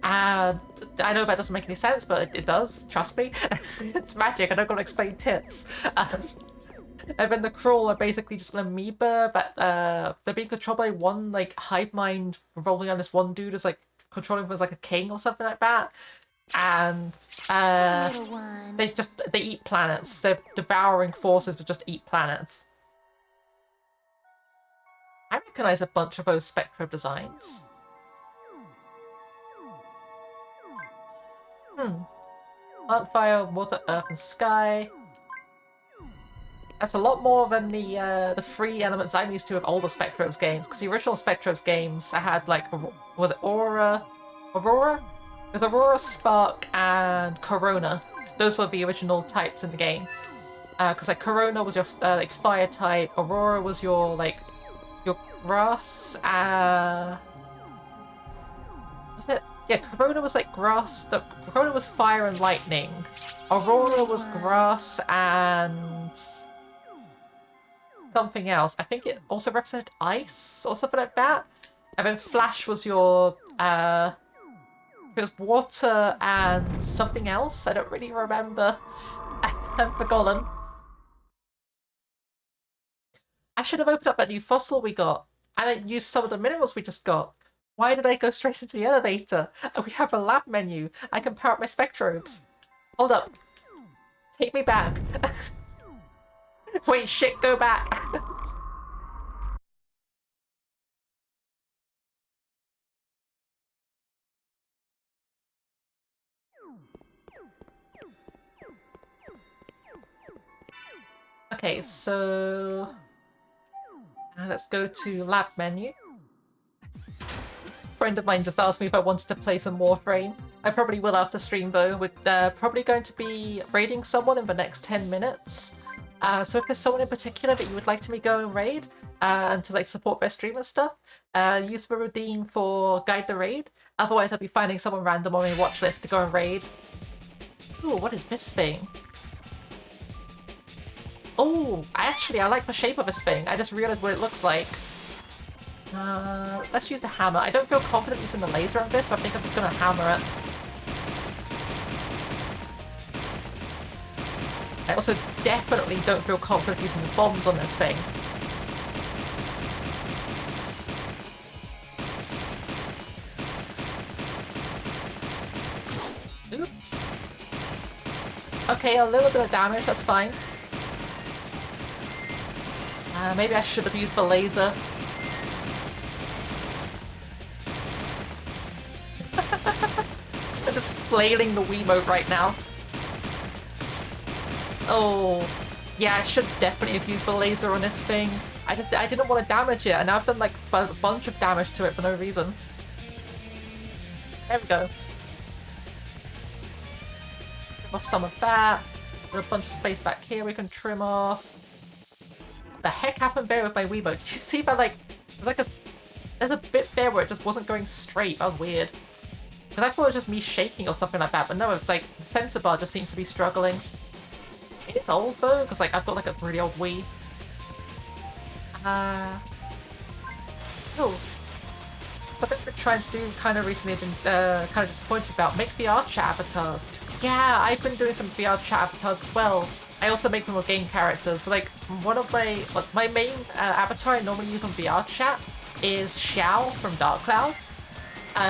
And I know that doesn't make any sense, but it does. Trust me, it's magic. I don't gotta explain tits. And then the Crawl are basically just an amoeba that they're being controlled by one like hive mind revolving on this one dude as like controlling them as like a king or something like that. And they eat planets. They're devouring forces that just eat planets. I recognize a bunch of those Spectrobe designs. Plant, fire, water, earth, and sky. That's a lot more than the free elements I'm used to of older Spectrobes games. Because the original Spectrobes games, I had like, was it Aurora? Aurora? It was Aurora, Spark, and Corona. Those were the original types in the game. Because like Corona was your like fire type, Aurora was your like your grass. Was it? Yeah, Corona was like grass. Corona was fire and lightning. Aurora was grass and something else. I think it also represented ice or something like that. And then Flash was your it was water and something else. I don't really remember. I've forgotten. I should have opened up that new fossil we got and used some of the minerals we just got. Why did I go straight into the elevator? We have a lab menu. I can power up my Spectrobes. Hold up. Take me back. Wait, shit, go back. Okay, so let's go to lab menu. A friend of mine just asked me if I wanted to play some Warframe. I probably will after stream though. We're probably going to be raiding someone in the next 10 minutes. So if there's someone in particular that you would like to me go and raid, and to like support their stream and stuff, use the redeem for Guide the Raid. Otherwise I'll be finding someone random on my watch list to go and raid. Ooh, what is this thing? Oh, I like the shape of this thing. I just realized what it looks like. Let's use the hammer. I don't feel confident using the laser on this, so I think I'm just gonna hammer it. I also definitely don't feel confident using the bombs on this thing. Oops. Okay, a little bit of damage, that's fine. Maybe I should have used the laser. I'm just flailing the Wiimote right now. Oh, yeah, I should definitely have used the laser on this thing. I didn't want to damage it, and now I've done like a bunch of damage to it for no reason. There we go. Trim off some of that. Got a bunch of space back here we can trim off. What the heck happened there with my Weebo? Did you see that, like, there's a bit there where it just wasn't going straight. That was weird. Because I thought it was just me shaking or something like that, but no, it's like the sensor bar just seems to be struggling. It's old though, because like I've got like a really old Wii. Oh. Something I've been trying to do kind of recently, I've been kind of disappointed about. Make VR chat avatars. Yeah, I've been doing some VR chat avatars as well. I also make them with game characters. So like one of my main avatar I normally use on VR chat is Xiao from Dark Cloud,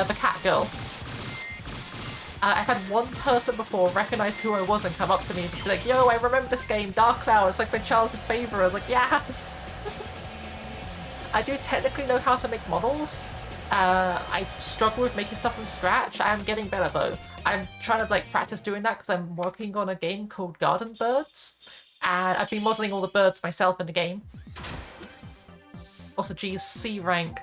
the cat girl. I've had one person before recognize who I was and come up to me and just be like, yo, I remember this game, Dark Cloud, it's like my childhood favorite. I was like, yes! I do technically know how to make models. I struggle with making stuff from scratch. I am getting better though. I'm trying to like practice doing that because I'm working on a game called Garden Birds. And I've been modeling all the birds myself in the game. Also, geez, C rank.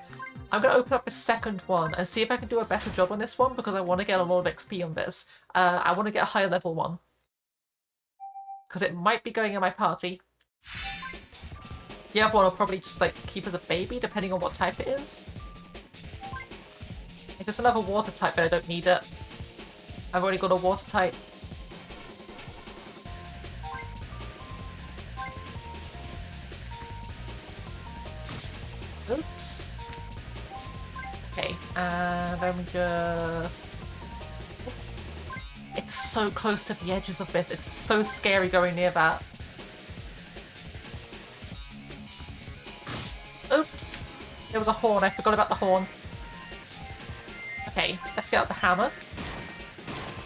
I'm going to open up the second one and see if I can do a better job on this one because I want to get a lot of XP on this. I want to get a higher level one. Because it might be going in my party. The other one will probably just like keep as a baby depending on what type it is. If it's another water type, but I don't need it. I've already got a water type. Oops. Okay, and then we just... It's so close to the edges of this. It's so scary going near that. Oops! There was a horn. I forgot about the horn. Okay, let's get out the hammer.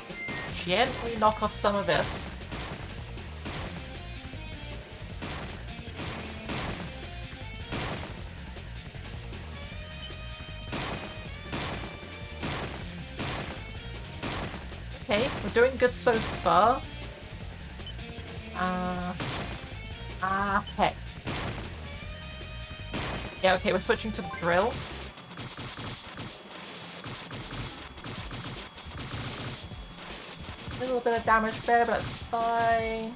Just gently knock off some of this. Okay, we're doing good so far. Heck. Yeah, okay, we're switching to the drill. A little bit of damage there, but that's fine.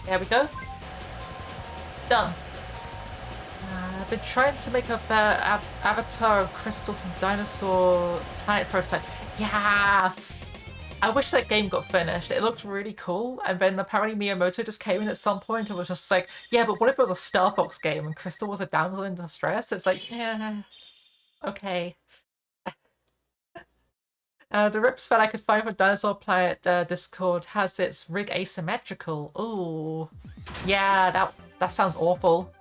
There we go. Done. I've been trying to make a avatar of Crystal from Dinosaur Planet Prototype. Yes! I wish that game got finished. It looked really cool, and then apparently Miyamoto just came in at some point and was just like, yeah, but what if it was a Star Fox game and Crystal was a damsel in distress? It's like, yeah, okay. The rips that I could find from Dinosaur Planet Discord has its rig asymmetrical. Ooh. Yeah, that sounds awful.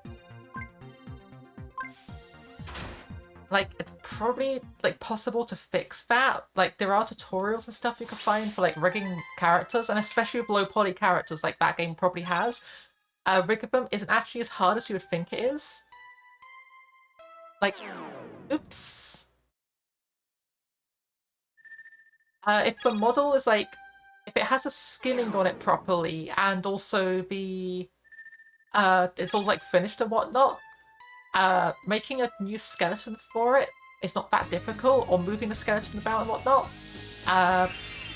Like, it's probably, like, possible to fix that. Like, there are tutorials and stuff you can find for, like, rigging characters, and especially with low-poly characters like that game probably has. Rigging them isn't actually as hard as you would think it is. Like, oops. If the model is, like, if it has a skinning on it properly, and also the, it's all, like, finished and whatnot, making a new skeleton for it is not that difficult, or moving the skeleton about and whatnot.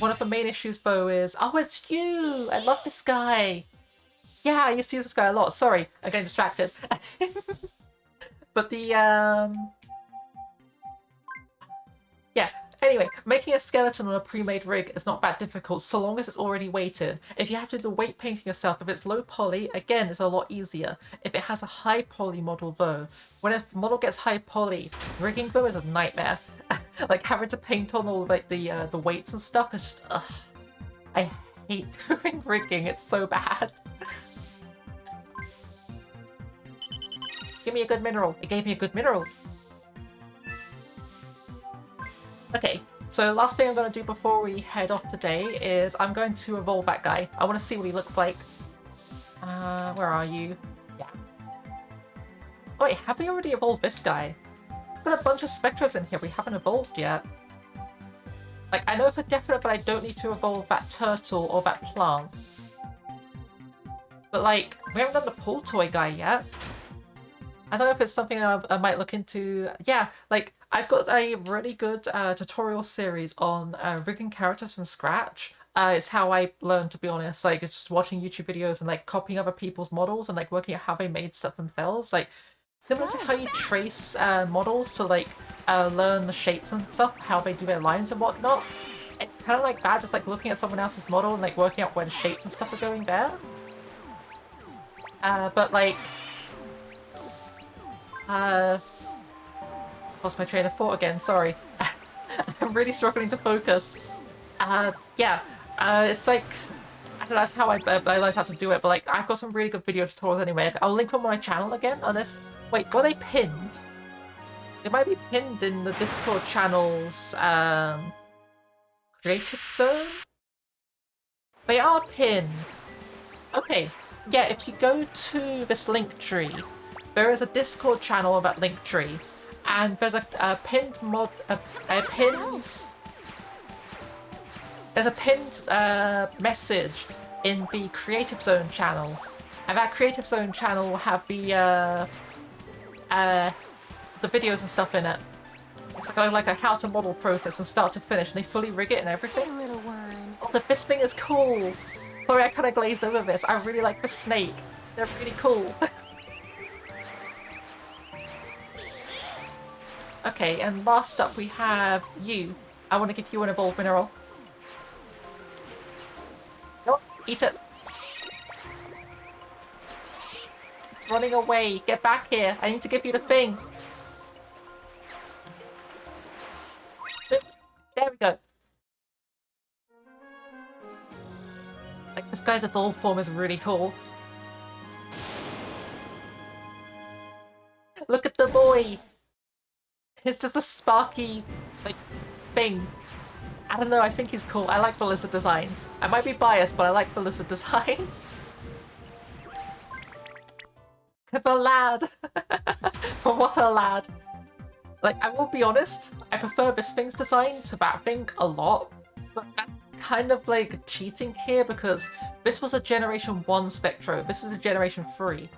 One of the main issues though is, oh, it's you! I love this guy! Yeah, I used to use this guy a lot. Sorry, I'm getting distracted. But the, yeah. Anyway, making a skeleton on a pre-made rig is not that difficult so long as it's already weighted. If you have to do the weight painting yourself, if it's low poly, again, it's a lot easier. If it has a high poly model though, when a model gets high poly, rigging them is a nightmare. Like having to paint on all like the weights and stuff is just, ugh. I hate doing rigging, it's so bad. Give me a good mineral. It gave me a good mineral. Okay, so last thing I'm going to do before we head off today is I'm going to evolve that guy. I want to see what he looks like. Where are you? Yeah. Oh wait, have we already evolved this guy? We've got a bunch of Spectrobes in here we haven't evolved yet. Like, I know for definite, but I don't need to evolve that turtle or that plant. But, like, we haven't done the pool toy guy yet. I don't know if it's something I might look into. Yeah, like, I've got a really good tutorial series on rigging characters from scratch. It's how I learned, to be honest. Like, it's just watching YouTube videos and, like, copying other people's models and, like, working out how they made stuff themselves. Like, similar to how you trace models to, like, learn the shapes and stuff, how they do their lines and whatnot. It's kind of like that, just, like, looking at someone else's model and, like, working out where the shapes and stuff are going there. But, like... lost my train of thought again, sorry. I'm really struggling to focus. Yeah. It's like... I don't know, that's how I learned how to do it, but, like, I've got some really good video tutorials anyway. I'll link them on my channel again, unless... Wait, were they pinned? They might be pinned in the Discord channel's, Creative Zone? They are pinned. Okay. Yeah, if you go to this link tree, there is a Discord channel on that link tree, and there's a pinned mod, there's a pinned message in the Creative Zone channel, and that Creative Zone channel will have the videos and stuff in it. It's like a how to model process from start to finish, and they fully rig it and everything. Little one. Oh, this thing is cool. Sorry, I kind of glazed over this. I really like the snake. They're really cool. Okay, and last up we have you. I want to give you an evolved mineral. Nope, eat it. It's running away. Get back here. I need to give you the thing. There we go. Like, this guy's evolved form is really cool. Look at the boy! It's just a sparky, like, thing. I don't know, I think he's cool. I like the lizard designs. I might be biased, but I like the lizard design. The lad! What a lad. Like, I will be honest, I prefer this thing's design to that thing a lot, but that's kind of like cheating here because this was a Generation 1 Spectro, this is a Generation 3.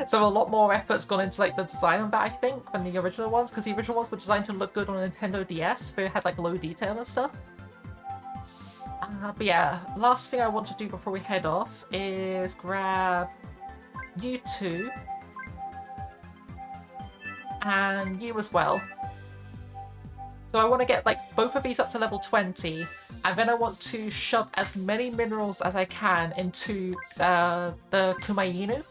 So a lot more effort's gone into like the design of that, I think, than the original ones, because the original ones were designed to look good on a Nintendo DS, they had like low detail and stuff. But yeah, last thing I want to do before we head off is grab you two, and you as well. So I want to get like both of these up to level 20, and then I want to shove as many minerals as I can into the Kumainu.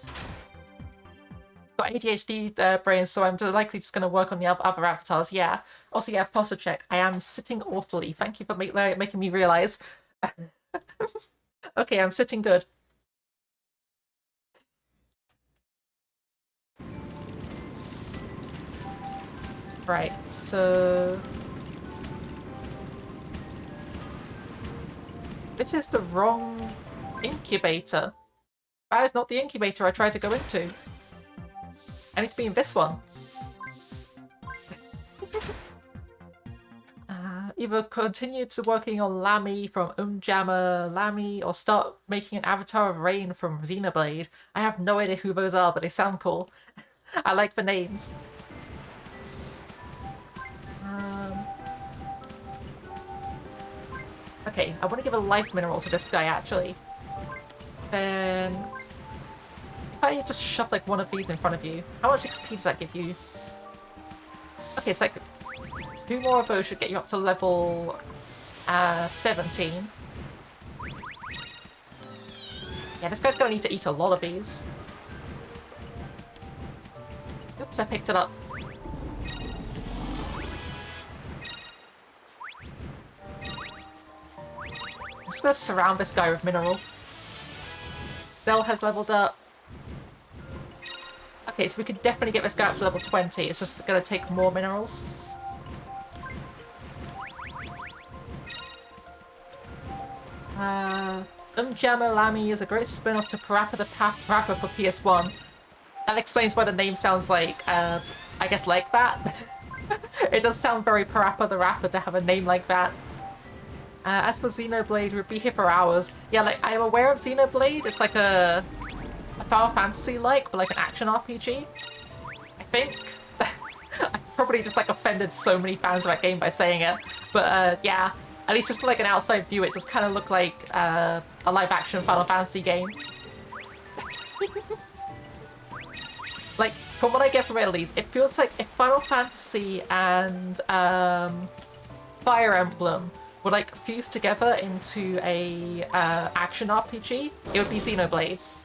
Got ADHD brain, so I'm likely just going to work on the other avatars, yeah. Also, yeah, posture check. I am sitting awfully. Thank you for making me realise. Okay, I'm sitting good. Right, so... This is the wrong incubator. That is not the incubator I tried to go into. I need to be in this one. Either continue to working on Lammy from Umjammer Lammy, or start making an avatar of Rain from Xenoblade. I have no idea who those are, but they sound cool. I like the names. Okay, I want to give a life mineral to this guy, actually. Then... if I just shove, like, one of these in front of you, how much XP does that give you? Okay, it's like... 2 more of those should get you up to level... 17. Yeah, this guy's gonna need to eat a lot of these. Oops, I picked it up. I'm just gonna surround this guy with mineral. Zell has leveled up. Okay, so we could definitely get this guy up to level 20. It's just gonna take more minerals. Umjammer Lammy is a great spin-off to Parappa the Rapper for PS1. That explains why the name sounds like, I guess like that. It does sound very Parappa the Rapper to have a name like that. As for Xenoblade, we'd be here for hours. Yeah, like, I'm aware of Xenoblade. It's like a Final Fantasy-like, but like an action RPG, I think. I probably just like offended so many fans of that game by saying it. But yeah, at least just from like an outside view, it does kind of look like a live-action Final Fantasy game. Like, from what I get from it at least, it feels like if Final Fantasy and Fire Emblem would like fuse together into a action RPG, it would be Xenoblades.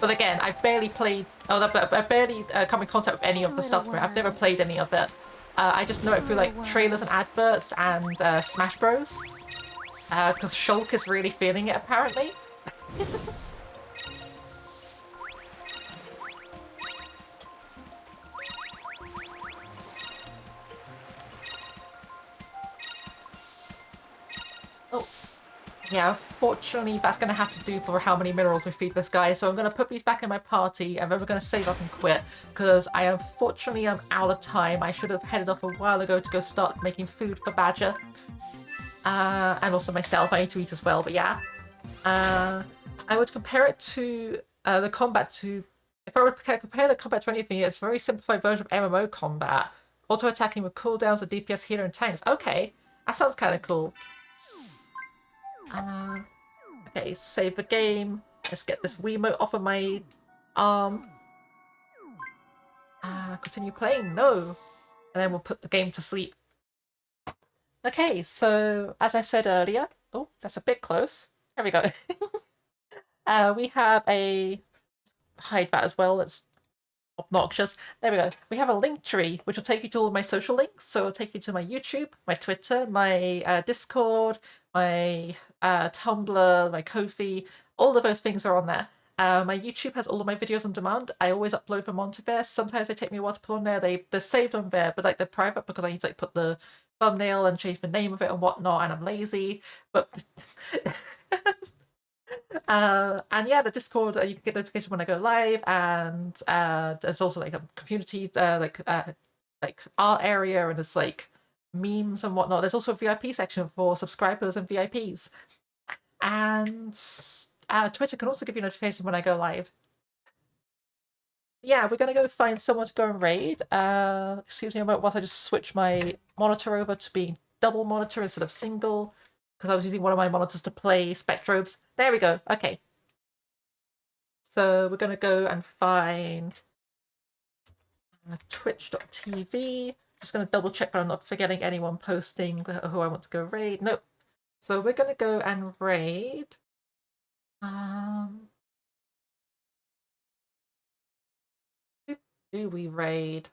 But again, I've barely played. I've barely come in contact with any of the stuff. I've never played any of it. I just know it through like trailers and adverts and Smash Bros. Because Shulk is really feeling it apparently. Oh. Yeah, unfortunately that's going to have to do for how many minerals we feed this guy, so I'm going to put these back in my party and then we're going to save up and quit, because I unfortunately am out of time. I should have headed off a while ago to go start making food for Badger. And also myself, I need to eat as well, but yeah. I would compare it to the combat to... If I would compare the combat to anything, it's a very simplified version of MMO combat. Auto-attacking with cooldowns, a DPS healer, and tanks. Okay, that sounds kind of cool. Okay, save the game. Let's get this Wiimote off of my arm. Continue playing? No. And then we'll put the game to sleep. Okay, so as I said earlier... Oh, that's a bit close. There we go. We have a... Hide that as well, it's obnoxious. There we go. We have a link tree, which will take you to all of my social links. So it'll take you to my YouTube, my Twitter, my Discord, my Tumblr, my Ko-fi. All of those things are on there. My YouTube has all of my videos on demand. I always upload them onto there. Sometimes they take me a while to put on there. They're saved on there, but like they're private because I need to like put the thumbnail and change the name of it and whatnot, and I'm lazy. But and yeah, the Discord, you can get notifications when I go live, and there's also like a community like art area, and there's like memes and whatnot. There's also a VIP section for subscribers and VIPs, and Twitter can also give you notifications when I go live. Yeah, we're gonna go find someone to go and raid. Excuse me a moment whilst I just switch my monitor over to being double monitor instead of single, because I was using one of my monitors to play Spectrobes. There we go. Okay. So we're going to go and find twitch.tv. Just going to double check that I'm not forgetting anyone posting who I want to go raid. Nope. So we're going to go and raid. Who do we raid?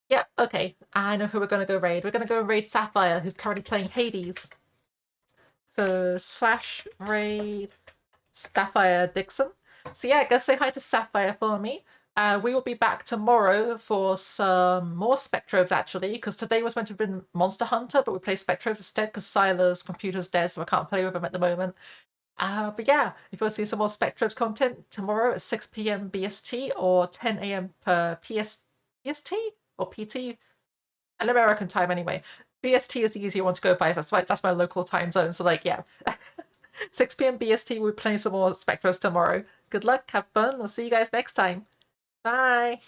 Yep, okay. I know who we're going to go raid. We're going to go raid Sapphire, who's currently playing Hades. So / raid Sapphire Dixon. So yeah, go say hi to Sapphire for me. We will be back tomorrow for some more Spectrobes, actually, because today was meant to have been Monster Hunter, but we play Spectrobes instead because Sila's computer's dead, so I can't play with him at the moment. But yeah, if you want to see some more Spectrobes content tomorrow at 6 PM BST or 10 AM per PST or PT, an American time anyway. BST is the easier one to go by. That's my local time zone. So like, yeah, 6 PM BST. We're playing some more Spectrobes tomorrow. Good luck, have fun. I'll see you guys next time. Bye.